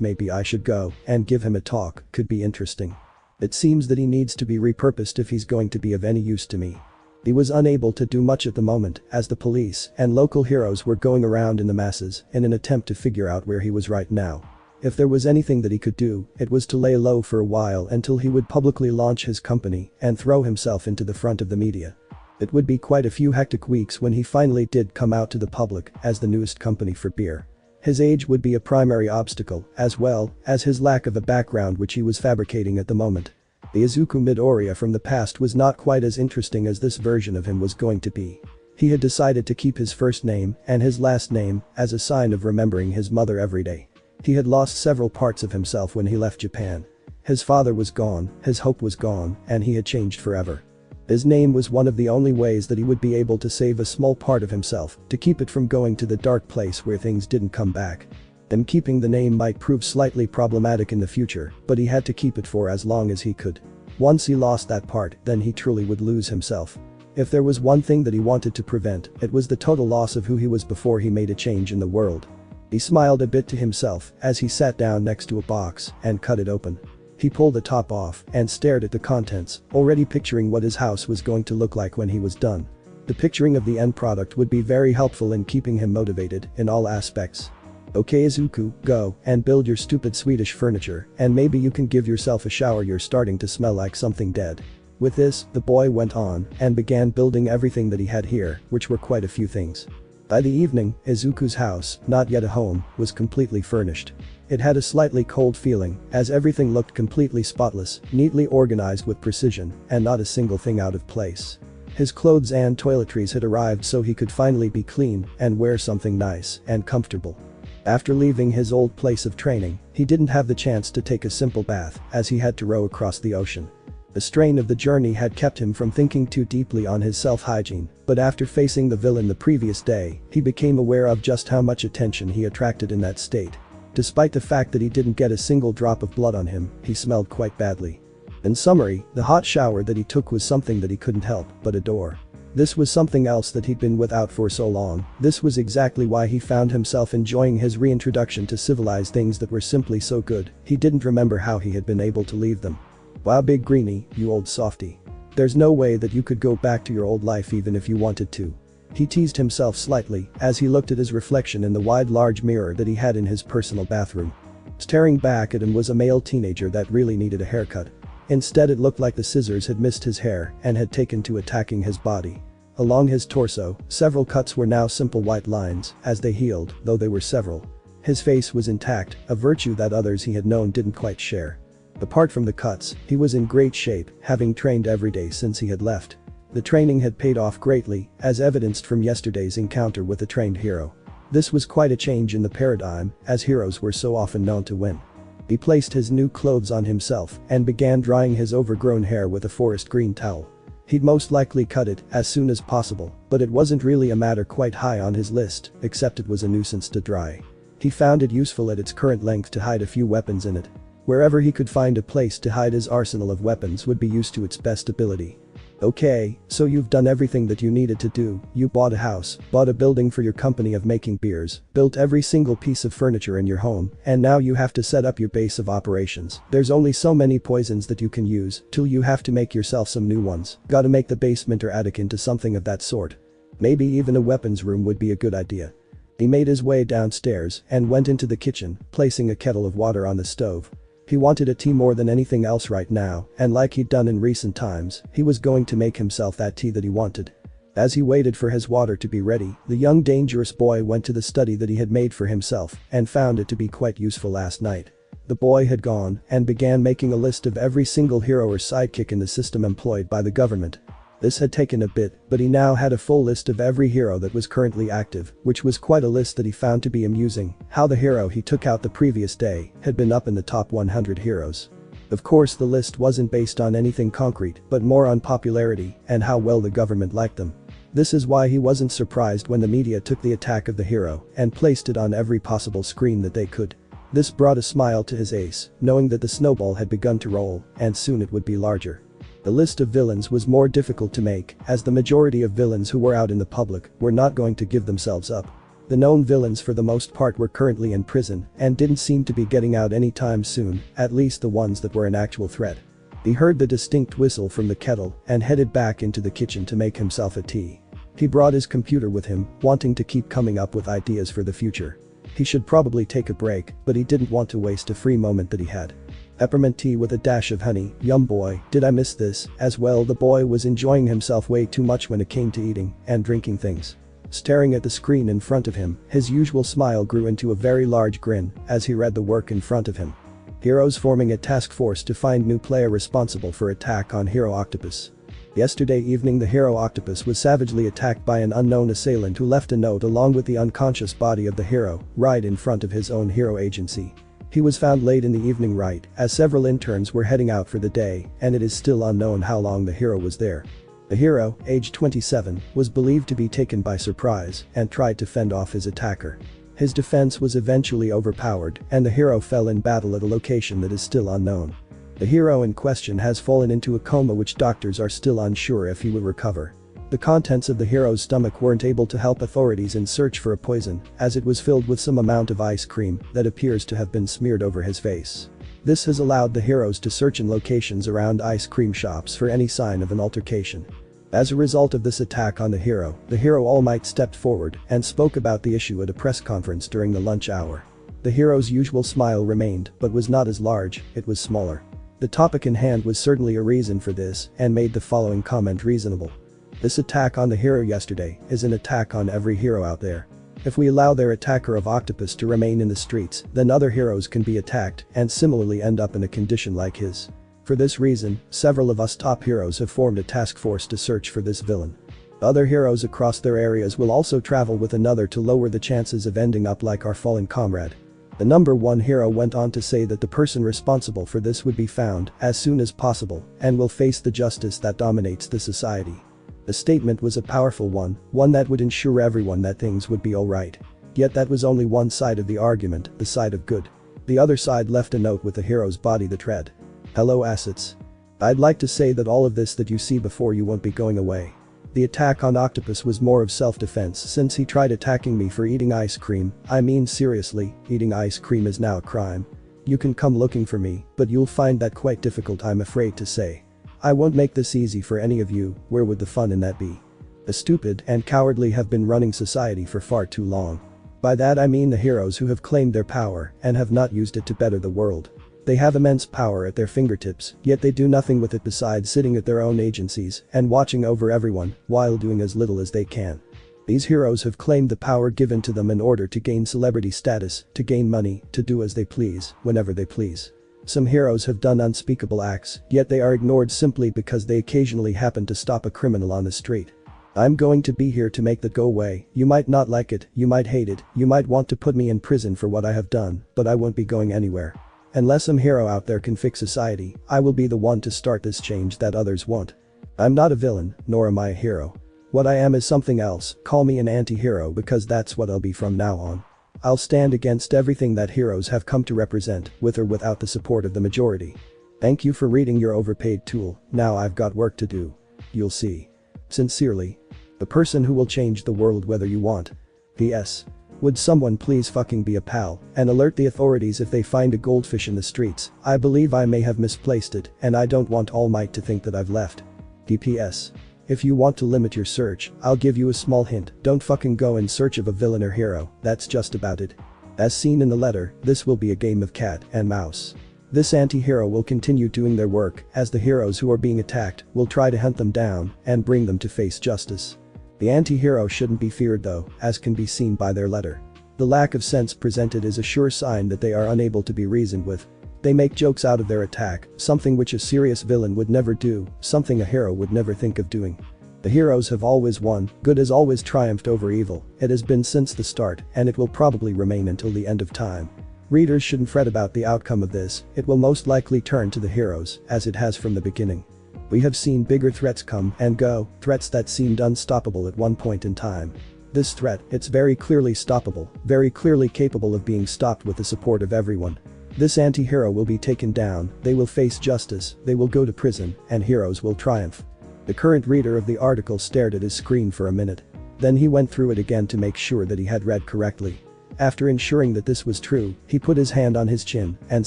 Maybe I should go and give him a talk, could be interesting. It seems that he needs to be repurposed if he's going to be of any use to me. He was unable to do much at the moment as the police and local heroes were going around in the masses in an attempt to figure out where he was right now. If there was anything that he could do, it was to lay low for a while until he would publicly launch his company and throw himself into the front of the media. It would be quite a few hectic weeks when he finally did come out to the public as the newest company for beer. His age would be a primary obstacle, as well as his lack of a background which he was fabricating at the moment. The Izuku Midoriya from the past was not quite as interesting as this version of him was going to be. He had decided to keep his first name and his last name as a sign of remembering his mother every day. He had lost several parts of himself when he left Japan. His father was gone, his hope was gone, and he had changed forever. His name was one of the only ways that he would be able to save a small part of himself to keep it from going to the dark place where things didn't come back. And keeping the name might prove slightly problematic in the future, but he had to keep it for as long as he could. Once he lost that part, then he truly would lose himself. If there was one thing that he wanted to prevent, it was the total loss of who he was before he made a change in the world. He smiled a bit to himself as he sat down next to a box and cut it open. He pulled the top off and stared at the contents, already picturing what his house was going to look like when he was done. The picturing of the end product would be very helpful in keeping him motivated in all aspects. Okay Izuku, go and build your stupid Swedish furniture and maybe you can give yourself a shower, you're starting to smell like something dead. With this, the boy went on and began building everything that he had here, which were quite a few things. By the evening, Izuku's house, not yet a home, was completely furnished. It had a slightly cold feeling as everything looked completely spotless, neatly organized with precision, and not a single thing out of place. His clothes and toiletries had arrived so he could finally be clean and wear something nice and comfortable. After leaving his old place of training, he didn't have the chance to take a simple bath as he had to row across the ocean. The strain of the journey had kept him from thinking too deeply on his self-hygiene, but after facing the villain the previous day, he became aware of just how much attention he attracted in that state. Despite the fact that he didn't get a single drop of blood on him, he smelled quite badly. In summary, the hot shower that he took was something that he couldn't help but adore. This was something else that he'd been without for so long. This was exactly why he found himself enjoying his reintroduction to civilized things that were simply so good, he didn't remember how he had been able to leave them. Wow, Big Greenie, you old softy. There's no way that you could go back to your old life even if you wanted to. He teased himself slightly as he looked at his reflection in the wide large mirror that he had in his personal bathroom. Staring back at him was a male teenager that really needed a haircut. Instead it looked like the scissors had missed his hair and had taken to attacking his body. Along his torso, several cuts were now simple white lines as they healed, though they were several. His face was intact, a virtue that others he had known didn't quite share. Apart from the cuts, he was in great shape, having trained every day since he had left. The training had paid off greatly, as evidenced from yesterday's encounter with a trained hero. This was quite a change in the paradigm, as heroes were so often known to win. He placed his new clothes on himself and began drying his overgrown hair with a forest green towel. He'd most likely cut it as soon as possible, but it wasn't really a matter quite high on his list, except it was a nuisance to dry. He found it useful at its current length to hide a few weapons in it. Wherever he could find a place to hide his arsenal of weapons would be used to its best ability. Okay, so you've done everything that you needed to do. You bought a house, bought a building for your company of making beers, built every single piece of furniture in your home, and now you have to set up your base of operations. There's only so many poisons that you can use till you have to make yourself some new ones. Gotta make the basement or attic into something of that sort. Maybe even a weapons room would be a good idea. He made his way downstairs and went into the kitchen, placing a kettle of water on the stove. He wanted a tea more than anything else right now, and like he'd done in recent times, he was going to make himself that tea that he wanted. As he waited for his water to be ready, the young dangerous boy went to the study that he had made for himself and found it to be quite useful last night. The boy had gone and began making a list of every single hero or sidekick in the system employed by the government. This had taken a bit, but he now had a full list of every hero that was currently active, which was quite a list that he found to be amusing. How the hero he took out the previous day had been up in the top 100 heroes. Of course the list wasn't based on anything concrete, but more on popularity and how well the government liked them. This is why he wasn't surprised when the media took the attack of the hero and placed it on every possible screen that they could. This brought a smile to his face, knowing that the snowball had begun to roll, and soon it would be larger. The list of villains was more difficult to make, as the majority of villains who were out in the public were not going to give themselves up. The known villains for the most part were currently in prison and didn't seem to be getting out anytime soon, at least the ones that were an actual threat. He heard the distinct whistle from the kettle and headed back into the kitchen to make himself a tea. He brought his computer with him, wanting to keep coming up with ideas for the future. He should probably take a break, but he didn't want to waste a free moment that he had. Peppermint tea with a dash of honey, yum boy, did I miss this, as well. The boy was enjoying himself way too much when it came to eating and drinking things. Staring at the screen in front of him, his usual smile grew into a very large grin as he read the work in front of him. Heroes forming a task force to find new player responsible for attack on Hero Octopus. Yesterday evening the Hero Octopus was savagely attacked by an unknown assailant who left a note along with the unconscious body of the hero right in front of his own hero agency. He was found late in the evening right as several interns were heading out for the day, and it is still unknown how long the hero was there. The hero, aged 27, was believed to be taken by surprise and tried to fend off his attacker. His defense was eventually overpowered and the hero fell in battle at a location that is still unknown. The hero in question has fallen into a coma which doctors are still unsure if he will recover. The contents of the hero's stomach weren't able to help authorities in search for a poison, as it was filled with some amount of ice cream that appears to have been smeared over his face. This has allowed the heroes to search in locations around ice cream shops for any sign of an altercation. As a result of this attack on the hero All Might stepped forward and spoke about the issue at a press conference during the lunch hour. The hero's usual smile remained but was not as large, it was smaller. The topic in hand was certainly a reason for this and made the following comment reasonable. This attack on the hero yesterday is an attack on every hero out there. If we allow their attacker of Octopus to remain in the streets, then other heroes can be attacked and similarly end up in a condition like his. For this reason, several of us top heroes have formed a task force to search for this villain. Other heroes across their areas will also travel with another to lower the chances of ending up like our fallen comrade. The number one hero went on to say that the person responsible for this would be found as soon as possible and will face the justice that dominates the society. The statement was a powerful one that would ensure everyone that things would be alright. Yet that was only one side of the argument, the side of good. The other side left a note with the hero's body that read, "Hello assets. I'd like to say that all of this that you see before you won't be going away. The attack on Octopus was more of self-defense since he tried attacking me for eating ice cream. I mean seriously, eating ice cream is now a crime. You can come looking for me, but you'll find that quite difficult, I'm afraid to say. I won't make this easy for any of you, where would the fun in that be? The stupid and cowardly have been running society for far too long. By that I mean the heroes who have claimed their power and have not used it to better the world. They have immense power at their fingertips, yet they do nothing with it besides sitting at their own agencies and watching over everyone while doing as little as they can. These heroes have claimed the power given to them in order to gain celebrity status, to gain money, to do as they please, whenever they please. Some heroes have done unspeakable acts, yet they are ignored simply because they occasionally happen to stop a criminal on the street. I'm going to be here to make that go away. You might not like it, you might hate it, you might want to put me in prison for what I have done, but I won't be going anywhere. Unless some hero out there can fix society, I will be the one to start this change that others won't. I'm not a villain, nor am I a hero. What I am is something else, call me an anti-hero because that's what I'll be from now on. I'll stand against everything that heroes have come to represent, with or without the support of the majority. Thank you for reading your overpaid tool, now I've got work to do. You'll see. Sincerely. The person who will change the world whether you want. P.S. Would someone please fucking be a pal and alert the authorities if they find a goldfish in the streets? I believe I may have misplaced it and I don't want All Might to think that I've left. DPS. If you want to limit your search, I'll give you a small hint, don't fucking go in search of a villain or hero, that's just about it. As seen in the letter, this will be a game of cat and mouse. This anti-hero will continue doing their work as the heroes who are being attacked will try to hunt them down and bring them to face justice. The anti-hero shouldn't be feared though, as can be seen by their letter. The lack of sense presented is a sure sign that they are unable to be reasoned with. They make jokes out of their attack, something which a serious villain would never do, something a hero would never think of doing. The heroes have always won, good has always triumphed over evil, it has been since the start and it will probably remain until the end of time. Readers shouldn't fret about the outcome of this, it will most likely turn to the heroes, as it has from the beginning. We have seen bigger threats come and go, threats that seemed unstoppable at one point in time. This threat, it's very clearly stoppable, very clearly capable of being stopped with the support of everyone. This anti-hero will be taken down, they will face justice, they will go to prison, and heroes will triumph. The current reader of the article stared at his screen for a minute. Then he went through it again to make sure that he had read correctly. After ensuring that this was true, he put his hand on his chin and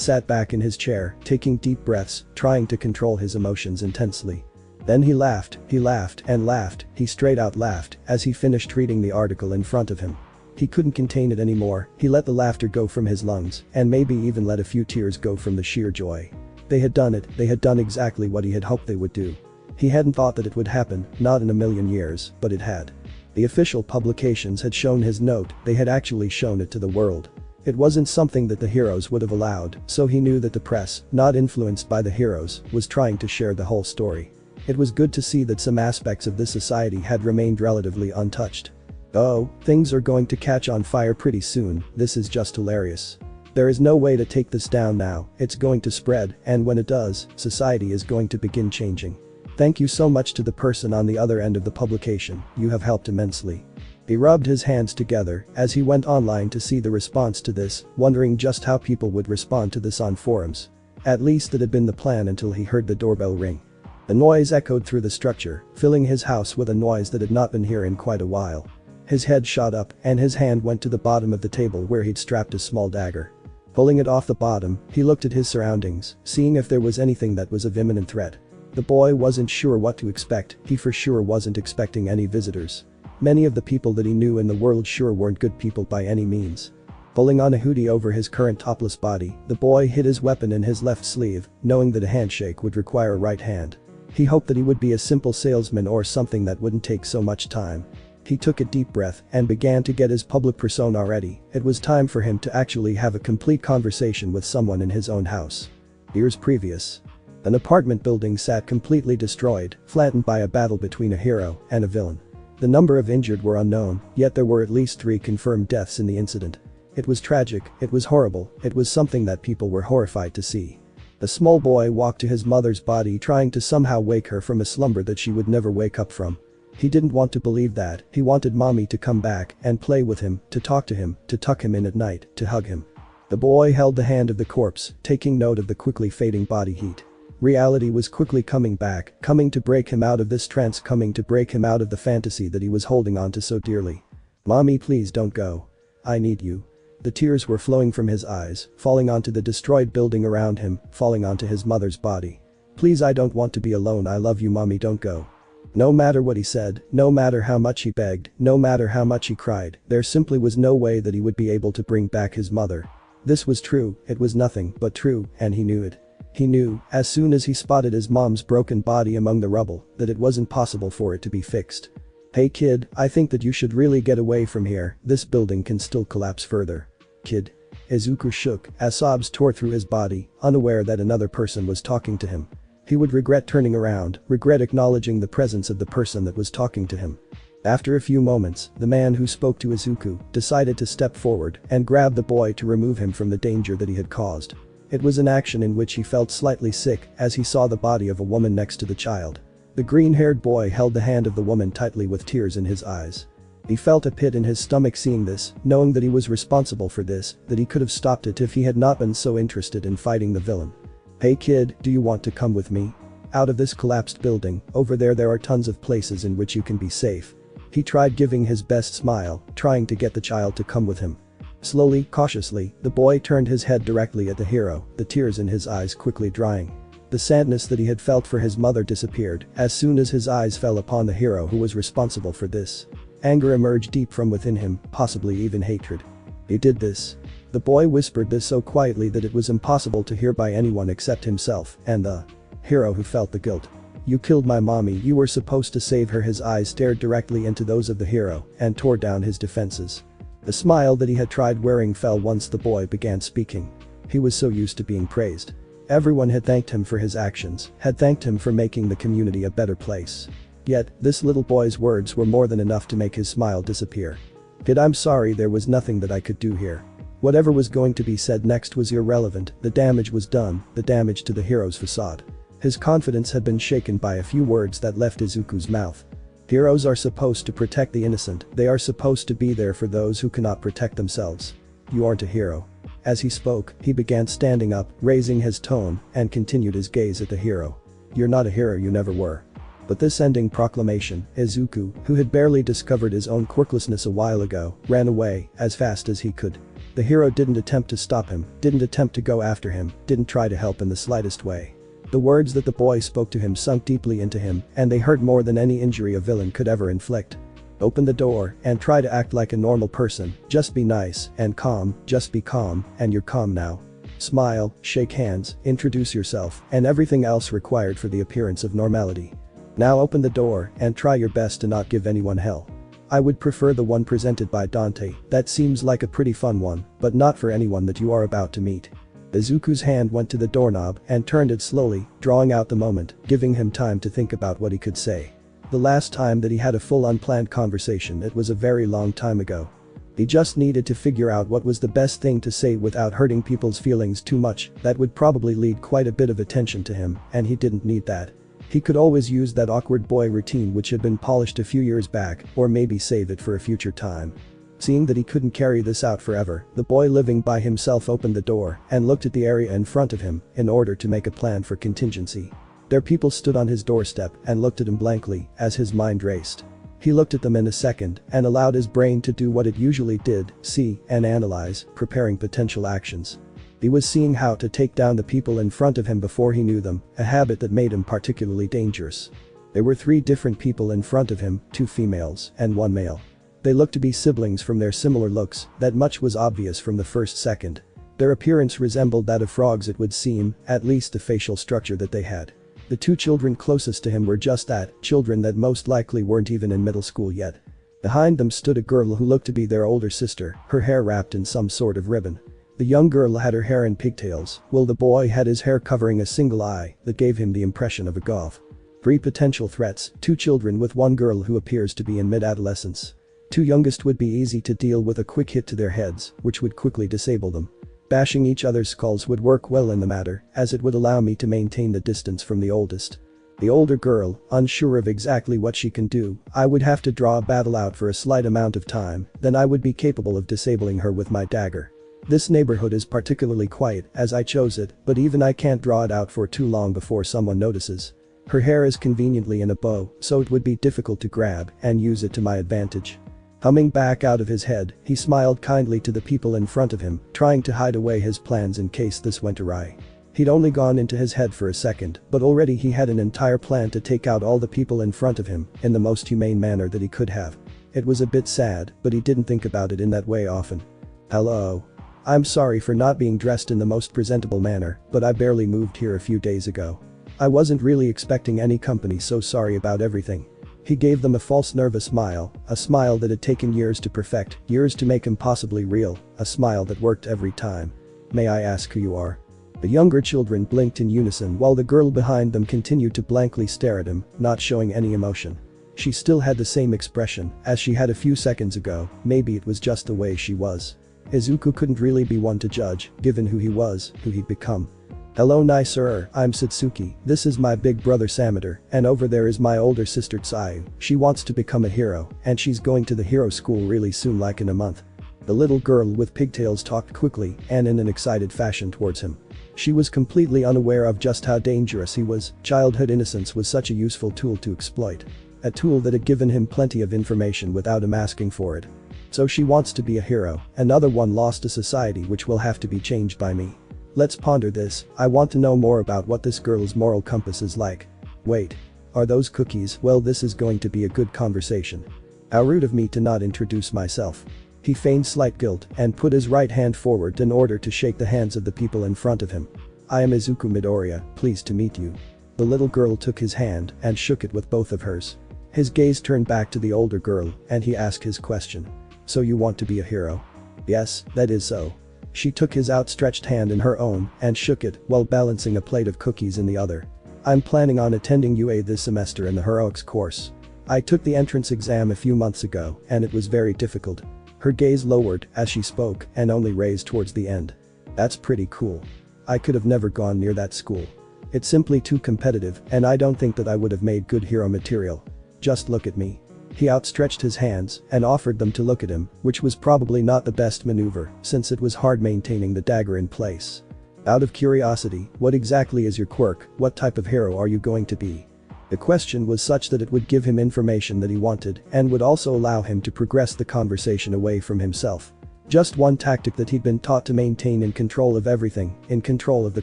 sat back in his chair, taking deep breaths, trying to control his emotions intensely. Then he laughed and laughed, he straight out laughed as he finished reading the article in front of him. He couldn't contain it anymore, he let the laughter go from his lungs and maybe even let a few tears go from the sheer joy. They had done it, they had done exactly what he had hoped they would do. He hadn't thought that it would happen, not in a million years, but it had. The official publications had shown his note, they had actually shown it to the world. It wasn't something that the heroes would have allowed, so he knew that the press, not influenced by the heroes, was trying to share the whole story. It was good to see that some aspects of this society had remained relatively untouched. Oh, things are going to catch on fire pretty soon, this is just hilarious. There is no way to take this down now, it's going to spread, and when it does, society is going to begin changing. Thank you so much to the person on the other end of the publication, you have helped immensely. He rubbed his hands together as he went online to see the response to this, wondering just how people would respond to this on forums. At least that had been the plan until he heard the doorbell ring. The noise echoed through the structure, filling his house with a noise that had not been here in quite a while. His head shot up and his hand went to the bottom of the table where he'd strapped a small dagger. Pulling it off the bottom, he looked at his surroundings, seeing if there was anything that was of imminent threat. The boy wasn't sure what to expect, he for sure wasn't expecting any visitors. Many of the people that he knew in the world sure weren't good people by any means. Pulling on a hoodie over his current topless body, the boy hid his weapon in his left sleeve, knowing that a handshake would require a right hand. He hoped that he would be a simple salesman or something that wouldn't take so much time. He took a deep breath and began to get his public persona ready. It was time for him to actually have a complete conversation with someone in his own house. Years previous. An apartment building sat completely destroyed, flattened by a battle between a hero and a villain. The number of injured were unknown, yet there were at least 3 confirmed deaths in the incident. It was tragic, it was horrible, it was something that people were horrified to see. The small boy walked to his mother's body trying to somehow wake her from a slumber that she would never wake up from. He didn't want to believe that, he wanted mommy to come back and play with him, to talk to him, to tuck him in at night, to hug him. The boy held the hand of the corpse, taking note of the quickly fading body heat. Reality was quickly coming back, coming to break him out of this trance, coming to break him out of the fantasy that he was holding on to so dearly. Mommy, please don't go. I need you. The tears were flowing from his eyes, falling onto the destroyed building around him, falling onto his mother's body. Please, I don't want to be alone, I love you mommy, don't go. No matter what he said, no matter how much he begged, no matter how much he cried, there simply was no way that he would be able to bring back his mother. This was true, it was nothing but true, and he knew it. He knew, as soon as he spotted his mom's broken body among the rubble, that it wasn't possible for it to be fixed. Hey kid, I think that you should really get away from here, this building can still collapse further. Kid. Izuku shook as sobs tore through his body, unaware that another person was talking to him. He would regret turning around, regret acknowledging the presence of the person that was talking to him. After a few moments, the man who spoke to Izuku decided to step forward and grab the boy to remove him from the danger that he had caused. It was an action in which he felt slightly sick as he saw the body of a woman next to the child. The green-haired boy held the hand of the woman tightly with tears in his eyes. He felt a pit in his stomach seeing this, knowing that he was responsible for this, that he could have stopped it if he had not been so interested in fighting the villain. Hey kid, do you want to come with me? Out of this collapsed building, over there are tons of places in which you can be safe. He tried giving his best smile, trying to get the child to come with him. Slowly, cautiously, the boy turned his head directly at the hero, the tears in his eyes quickly drying. The sadness that he had felt for his mother disappeared as soon as his eyes fell upon the hero who was responsible for this. Anger emerged deep from within him, possibly even hatred. You did this. The boy whispered this so quietly that it was impossible to hear by anyone except himself and the hero who felt the guilt. You killed my mommy, you were supposed to save her. His eyes stared directly into those of the hero and tore down his defenses. The smile that he had tried wearing fell once the boy began speaking. He was so used to being praised. Everyone had thanked him for his actions, had thanked him for making the community a better place. Yet, this little boy's words were more than enough to make his smile disappear. Kid, I'm sorry, there was nothing that I could do here. Whatever was going to be said next was irrelevant, the damage was done, the damage to the hero's facade. His confidence had been shaken by a few words that left Izuku's mouth. Heroes are supposed to protect the innocent, they are supposed to be there for those who cannot protect themselves. You aren't a hero. As he spoke, he began standing up, raising his tone, and continued his gaze at the hero. You're not a hero, you never were. But this ending proclamation, Izuku, who had barely discovered his own quirklessness a while ago, ran away as fast as he could. The hero didn't attempt to stop him, didn't attempt to go after him, didn't try to help in the slightest way. The words that the boy spoke to him sunk deeply into him, and they hurt more than any injury a villain could ever inflict. Open the door and try to act like a normal person, just be nice and calm, just be calm, and you're calm now. Smile, shake hands, introduce yourself, and everything else required for the appearance of normality. Now open the door and try your best to not give anyone hell. I would prefer the one presented by Dante, that seems like a pretty fun one, but not for anyone that you are about to meet. Izuku's hand went to the doorknob and turned it slowly, drawing out the moment, giving him time to think about what he could say. The last time that he had a full unplanned conversation, it was a very long time ago. He just needed to figure out what was the best thing to say without hurting people's feelings too much. That would probably lead quite a bit of attention to him, and he didn't need that. He could always use that awkward boy routine which had been polished a few years back, or maybe save it for a future time. Seeing that he couldn't carry this out forever, the boy living by himself opened the door and looked at the area in front of him in order to make a plan for contingency. Their people stood on his doorstep and looked at him blankly as his mind raced. He looked at them in a second and allowed his brain to do what it usually did, see and analyze, preparing potential actions. He was seeing how to take down the people in front of him before he knew them, a habit that made him particularly dangerous. There were 3 different people in front of him, 2 females and 1 male. They looked to be siblings from their similar looks, that much was obvious from the first second. Their appearance resembled that of frogs, it would seem, at least the facial structure that they had. The 2 children closest to him were just that, children that most likely weren't even in middle school yet. Behind them stood a girl who looked to be their older sister, her hair wrapped in some sort of ribbon. The young girl had her hair in pigtails, while the boy had his hair covering a single eye that gave him the impression of a goth. 3 potential threats, 2 children with 1 girl who appears to be in mid-adolescence. 2 youngest would be easy to deal with a quick hit to their heads, which would quickly disable them. Bashing each other's skulls would work well in the matter, as it would allow me to maintain the distance from the oldest. The older girl, unsure of exactly what she can do, I would have to draw a battle out for a slight amount of time, then I would be capable of disabling her with my dagger. This neighborhood is particularly quiet as I chose it, but even I can't draw it out for too long before someone notices. Her hair is conveniently in a bow, so it would be difficult to grab and use it to my advantage. Humming back out of his head, he smiled kindly to the people in front of him, trying to hide away his plans in case this went awry. He'd only gone into his head for a second, but already he had an entire plan to take out all the people in front of him in the most humane manner that he could have. It was a bit sad, but he didn't think about it in that way often. Hello. I'm sorry for not being dressed in the most presentable manner, but I barely moved here a few days ago. I wasn't really expecting any company, so sorry about everything. He gave them a false nervous smile, a smile that had taken years to perfect, years to make impossibly real, a smile that worked every time. May I ask who you are? The younger children blinked in unison while the girl behind them continued to blankly stare at him, not showing any emotion. She still had the same expression as she had a few seconds ago, maybe it was just the way she was. Izuku couldn't really be one to judge, given who he was, who he'd become. Hello nicer, I'm Satsuki, this is my big brother Samador, and over there is my older sister Tsayu. She wants to become a hero, and she's going to the hero school really soon, like in a month. The little girl with pigtails talked quickly and in an excited fashion towards him. She was completely unaware of just how dangerous he was. Childhood innocence was such a useful tool to exploit. A tool that had given him plenty of information without him asking for it. So she wants to be a hero, another one lost to society which will have to be changed by me. Let's ponder this, I want to know more about what this girl's moral compass is like. Wait. Are those cookies? Well, this is going to be a good conversation. How rude of me to not introduce myself. He feigned slight guilt and put his right hand forward in order to shake the hands of the people in front of him. I am Izuku Midoriya, pleased to meet you. The little girl took his hand and shook it with both of hers. His gaze turned back to the older girl and he asked his question. So you want to be a hero? Yes, that is so. She took his outstretched hand in her own and shook it while balancing a plate of cookies in the other. I'm planning on attending UA this semester in the heroics course. I took the entrance exam a few months ago and it was very difficult. Her gaze lowered as she spoke and only raised towards the end. That's pretty cool. I could have never gone near that school. It's simply too competitive and I don't think that I would have made good hero material. just look at me." He outstretched his hands and offered them to look at him, which was probably not the best maneuver since it was hard maintaining the dagger in place. "Out of curiosity, what exactly is your quirk? What type of hero are you going to be?" The question was such that it would give him information that he wanted and would also allow him to progress the conversation away from himself. Just one tactic that he'd been taught to maintain in control of everything, in control of the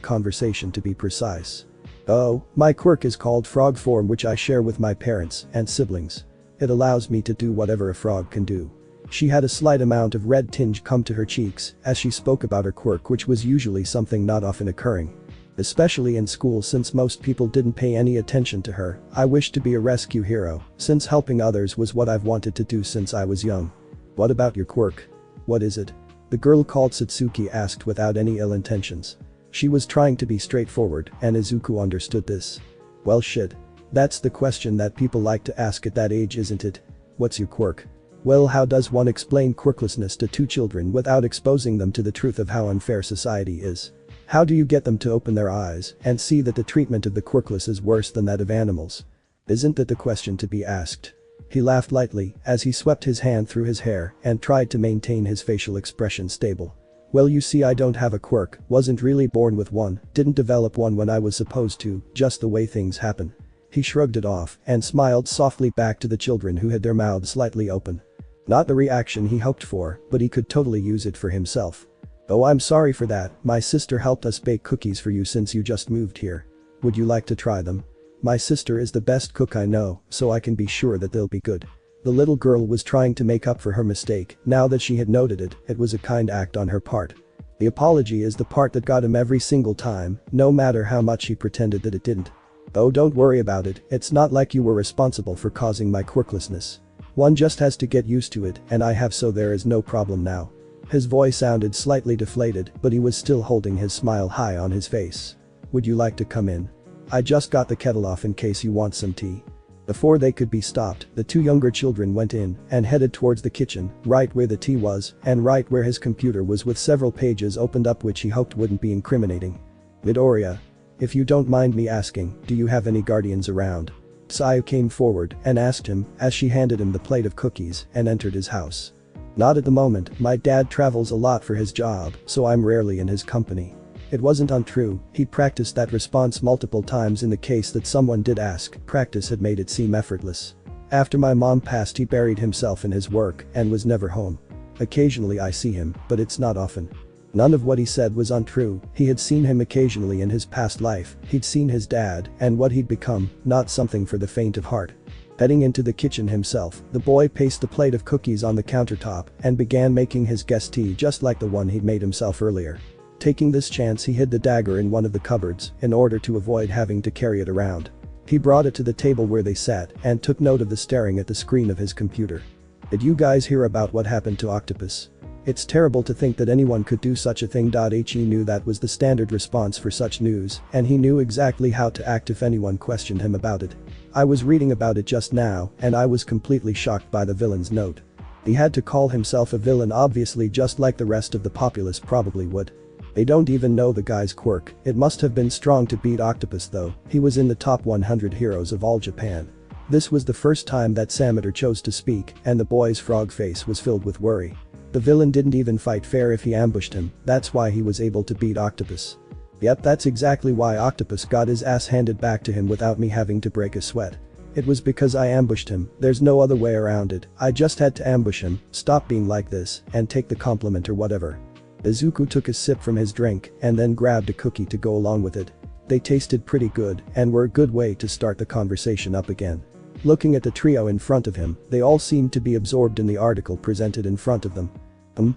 conversation to be precise. "Oh, my quirk is called frog form, which I share with my parents and siblings. It allows me to do whatever a frog can do." She had a slight amount of red tinge come to her cheeks as she spoke about her quirk, which was usually something not often occurring. Especially in school, since most people didn't pay any attention to her. "I wish to be a rescue hero, since helping others was what I've wanted to do since I was young." "What about your quirk? What is it?" the girl called Satsuki asked without any ill intentions. She was trying to be straightforward, and Izuku understood this. "Well shit. That's the question that people like to ask at that age, isn't it? What's your quirk?" Well, how does one explain quirklessness to two children without exposing them to the truth of how unfair society is? How do you get them to open their eyes and see that the treatment of the quirkless is worse than that of animals? Isn't that the question to be asked? He laughed lightly as he swept his hand through his hair and tried to maintain his facial expression stable. "Well, you see, I don't have a quirk, wasn't really born with one, didn't develop one when I was supposed to, just the way things happen." He shrugged it off and smiled softly back to the children who had their mouths slightly open. Not the reaction he hoped for, but he could totally use it for himself. "Oh, I'm sorry for that. My sister helped us bake cookies for you since you just moved here. Would you like to try them? My sister is the best cook I know, so I can be sure that they'll be good." The little girl was trying to make up for her mistake. Now that she had noted it, it was a kind act on her part. The apology is the part that got him every single time, no matter how much he pretended that it didn't. "Oh, don't worry about it. It's not like you were responsible for causing my quirklessness. One just has to get used to it, and I have, so there is no problem now." His voice sounded slightly deflated, but he was still holding his smile high on his face. "Would you like to come in? I just got the kettle off in case you want some tea." Before they could be stopped, the two younger children went in and headed towards the kitchen, right where the tea was and right where his computer was, with several pages opened up which he hoped wouldn't be incriminating. "Midoriya, if you don't mind me asking, do you have any guardians around?" Sayu came forward and asked him as she handed him the plate of cookies and entered his house. "Not at the moment, my dad travels a lot for his job, so I'm rarely in his company." It wasn't untrue, he'd practiced that response multiple times in the case that someone did ask. Practice had made it seem effortless. "After my mom passed, he buried himself in his work and was never home. Occasionally I see him, but it's not often." None of what he said was untrue. He had seen him occasionally in his past life, he'd seen his dad and what he'd become, not something for the faint of heart. Heading into the kitchen himself, the boy placed the plate of cookies on the countertop and began making his guest tea just like the one he'd made himself earlier. Taking this chance, he hid the dagger in one of the cupboards in order to avoid having to carry it around. He brought it to the table where they sat and took note of the staring at the screen of his computer. "Did you guys hear about what happened to Octopus? It's terrible to think that anyone could do such a thing." He knew that was the standard response for such news, and he knew exactly how to act if anyone questioned him about it. "I was reading about it just now, and I was completely shocked by the villain's note." He had to call himself a villain, obviously, just like the rest of the populace probably would. They don't even know the guy's quirk. It must have been strong to beat Octopus though. He was in the top 100 heroes of all Japan. This was the first time that Sameter chose to speak, and the boy's frog face was filled with worry. The villain didn't even fight fair if he ambushed him. That's why he was able to beat Octopus. Yep, that's exactly why Octopus got his ass handed back to him without me having to break a sweat. It was because I ambushed him. There's no other way around it. I just had to ambush him. Stop being like this and take the compliment or whatever. Izuku took a sip from his drink and then grabbed a cookie to go along with it. They tasted pretty good and were a good way to start the conversation up again. Looking at the trio in front of him, they all seemed to be absorbed in the article presented in front of them.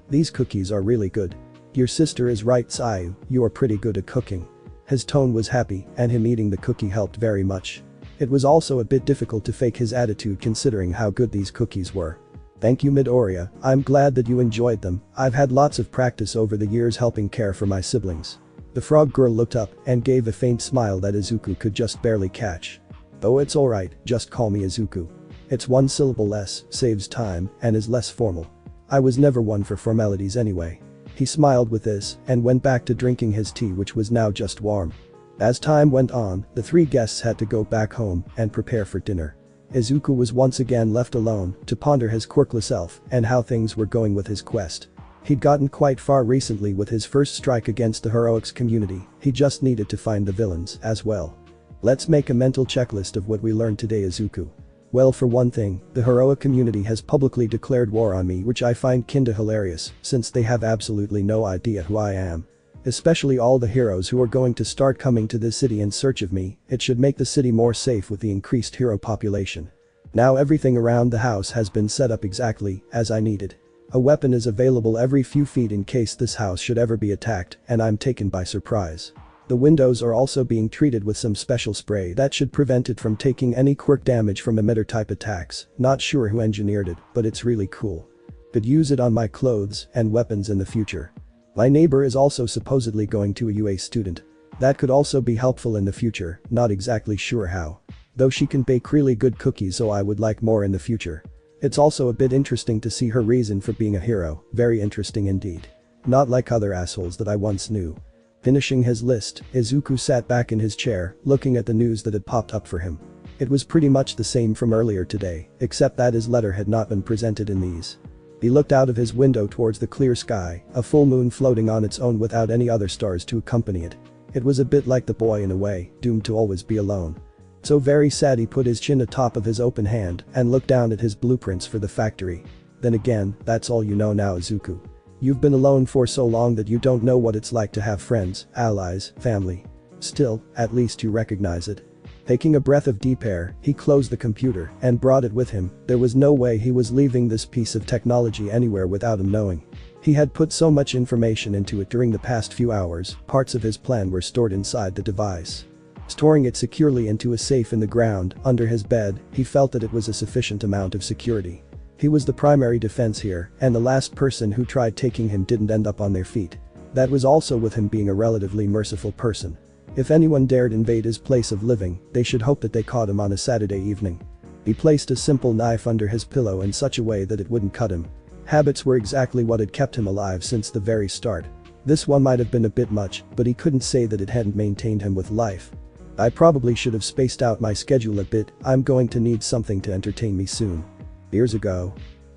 These cookies are really good. Your sister is right, Sayu, you are pretty good at cooking." His tone was happy, and him eating the cookie helped very much. It was also a bit difficult to fake his attitude considering how good these cookies were. "Thank you, Midoriya, I'm glad that you enjoyed them. I've had lots of practice over the years helping care for my siblings." The frog girl looked up and gave a faint smile that Izuku could just barely catch. "Oh, it's alright, just call me Izuku. It's one syllable less, saves time, and is less formal. I was never one for formalities anyway." He smiled with this and went back to drinking his tea, which was now just warm. As time went on, the three guests had to go back home and prepare for dinner. Izuku was once again left alone to ponder his quirkless self and how things were going with his quest. He'd gotten quite far recently with his first strike against the heroics community, he just needed to find the villains as well. Let's make a mental checklist of what we learned today, Izuku. Well, for one thing, the heroic community has publicly declared war on me, which I find kinda hilarious since they have absolutely no idea who I am. Especially all the heroes who are going to start coming to this city in search of me, it should make the city more safe with the increased hero population. Now everything around the house has been set up exactly as I needed. A weapon is available every few feet in case this house should ever be attacked and I'm taken by surprise. The windows are also being treated with some special spray that should prevent it from taking any quirk damage from emitter type attacks. Not sure who engineered it, but it's really cool. Could use it on my clothes and weapons in the future. My neighbor is also supposedly going to a UA student. That could also be helpful in the future, not exactly sure how. Though she can bake really good cookies, so I would like more in the future. It's also a bit interesting to see her reason for being a hero, very interesting indeed. Not like other assholes that I once knew. Finishing his list, Izuku sat back in his chair, looking at the news that had popped up for him. It was pretty much the same from earlier today, except that his letter had not been presented in these. He looked out of his window towards the clear sky, a full moon floating on its own without any other stars to accompany it. It was a bit like the boy in a way, doomed to always be alone. So very sad, he put his chin atop of his open hand and looked down at his blueprints for the factory. Then again, that's all you know now, Izuku. You've been alone for so long that you don't know what it's like to have friends, allies, family. Still, at least you recognize it. Taking a breath of deep air, he closed the computer and brought it with him. There was no way he was leaving this piece of technology anywhere without him knowing. He had put so much information into it during the past few hours, parts of his plan were stored inside the device. Storing it securely into a safe in the ground, under his bed, he felt that it was a sufficient amount of security. He was the primary defense here, and the last person who tried taking him didn't end up on their feet. That was also with him being a relatively merciful person. If anyone dared invade his place of living, they should hope that they caught him on a Saturday evening. He placed a simple knife under his pillow in such a way that it wouldn't cut him. Habits were exactly what had kept him alive since the very start. This one might have been a bit much, but he couldn't say that it hadn't maintained him with life. I probably should have spaced out my schedule a bit, I'm going to need something to entertain me soon. Years ago.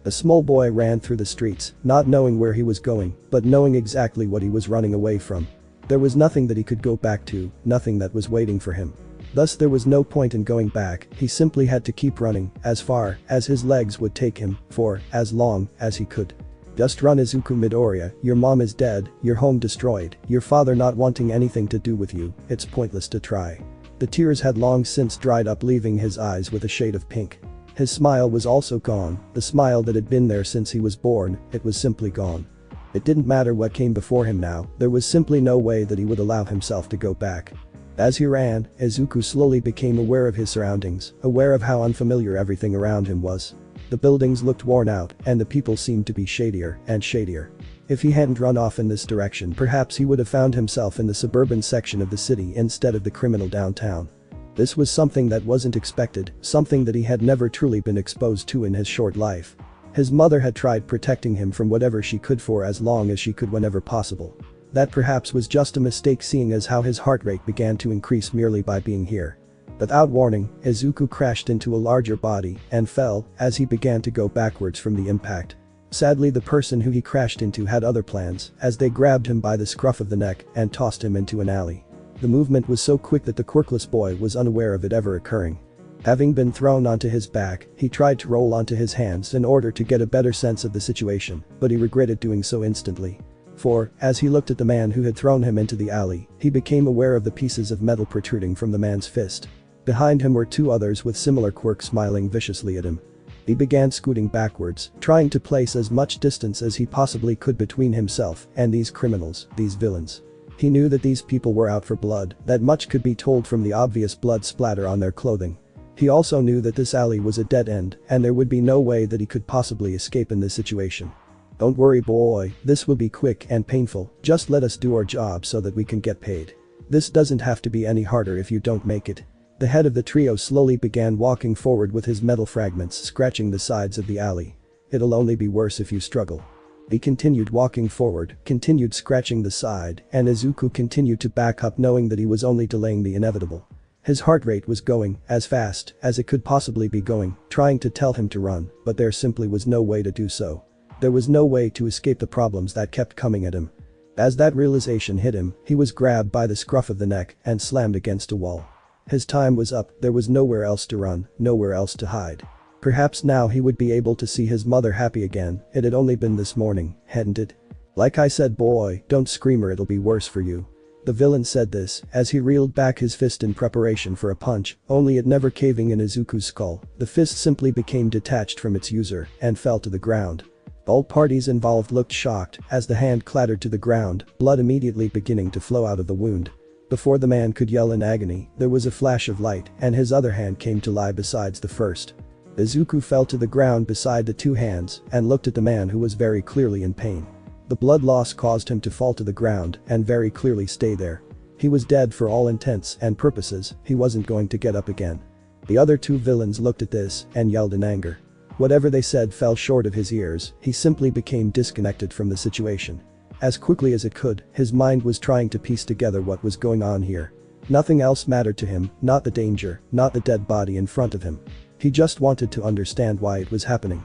A small boy ran through the streets, not knowing where he was going, but knowing exactly what he was running away from. There was nothing that he could go back to, nothing that was waiting for him. Thus there was no point in going back, he simply had to keep running, as far as his legs would take him, for as long as he could. Just run, Izuku Midoriya, your mom is dead, your home destroyed, your father not wanting anything to do with you, it's pointless to try. The tears had long since dried up, leaving his eyes with a shade of pink. His smile was also gone, the smile that had been there since he was born, it was simply gone. It didn't matter what came before him now, there was simply no way that he would allow himself to go back. As he ran, Izuku slowly became aware of his surroundings, aware of how unfamiliar everything around him was. The buildings looked worn out, and the people seemed to be shadier and shadier. If he hadn't run off in this direction, perhaps he would have found himself in the suburban section of the city instead of the criminal downtown. This was something that wasn't expected, something that he had never truly been exposed to in his short life. His mother had tried protecting him from whatever she could for as long as she could whenever possible. That perhaps was just a mistake, seeing as how his heart rate began to increase merely by being here. Without warning, Izuku crashed into a larger body and fell as he began to go backwards from the impact. Sadly, the person who he crashed into had other plans, as they grabbed him by the scruff of the neck and tossed him into an alley. The movement was so quick that the quirkless boy was unaware of it ever occurring. Having been thrown onto his back, he tried to roll onto his hands in order to get a better sense of the situation, but he regretted doing so instantly. For, as he looked at the man who had thrown him into the alley, he became aware of the pieces of metal protruding from the man's fist. Behind him were two others with similar quirks smiling viciously at him. He began scooting backwards, trying to place as much distance as he possibly could between himself and these criminals, these villains. He knew that these people were out for blood, that much could be told from the obvious blood splatter on their clothing. He also knew that this alley was a dead end, and there would be no way that he could possibly escape in this situation. Don't worry, boy, this will be quick and painful, just let us do our job so that we can get paid. This doesn't have to be any harder if you don't make it. The head of the trio slowly began walking forward with his metal fragments scratching the sides of the alley. It'll only be worse if you struggle. He continued walking forward, continued scratching the side, and Izuku continued to back up, knowing that he was only delaying the inevitable. His heart rate was going as fast as it could possibly be going, trying to tell him to run, but there simply was no way to do so. There was no way to escape the problems that kept coming at him. As that realization hit him, he was grabbed by the scruff of the neck and slammed against a wall. His time was up, there was nowhere else to run, nowhere else to hide. Perhaps now he would be able to see his mother happy again, it had only been this morning, hadn't it? Like I said, boy, don't scream or it'll be worse for you. The villain said this as he reeled back his fist in preparation for a punch, only it never caving in Izuku's skull. The fist simply became detached from its user and fell to the ground. All parties involved looked shocked as the hand clattered to the ground, blood immediately beginning to flow out of the wound. Before the man could yell in agony, there was a flash of light and his other hand came to lie besides the first. Izuku fell to the ground beside the two hands and looked at the man who was very clearly in pain. The blood loss caused him to fall to the ground and very clearly stay there. He was dead for all intents and purposes, he wasn't going to get up again. The other two villains looked at this and yelled in anger. Whatever they said fell short of his ears, he simply became disconnected from the situation. As quickly as it could, his mind was trying to piece together what was going on here. Nothing else mattered to him, not the danger, not the dead body in front of him. He just wanted to understand why it was happening.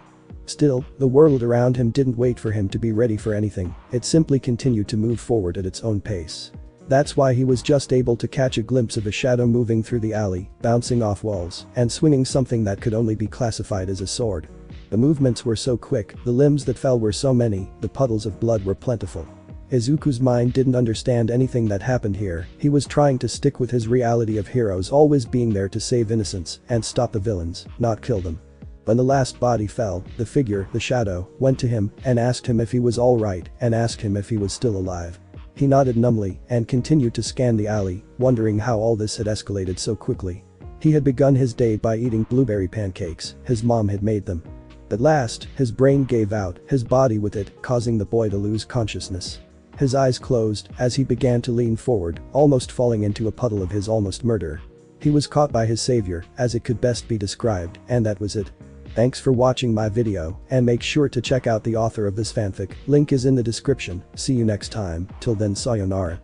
Still, the world around him didn't wait for him to be ready for anything, it simply continued to move forward at its own pace. That's why he was just able to catch a glimpse of a shadow moving through the alley, bouncing off walls, and swinging something that could only be classified as a sword. The movements were so quick, the limbs that fell were so many, the puddles of blood were plentiful. Izuku's mind didn't understand anything that happened here, he was trying to stick with his reality of heroes always being there to save innocents and stop the villains, not kill them. When the last body fell, the figure, the shadow, went to him and asked him if he was alright and asked him if he was still alive. He nodded numbly and continued to scan the alley, wondering how all this had escalated so quickly. He had begun his day by eating blueberry pancakes, his mom had made them. At last, his brain gave out, his body with it, causing the boy to lose consciousness. His eyes closed as he began to lean forward, almost falling into a puddle of his almost murder. He was caught by his savior, as it could best be described, and that was it. Thanks for watching my video, and make sure to check out the author of this fanfic, link is in the description. See you next time, till then sayonara.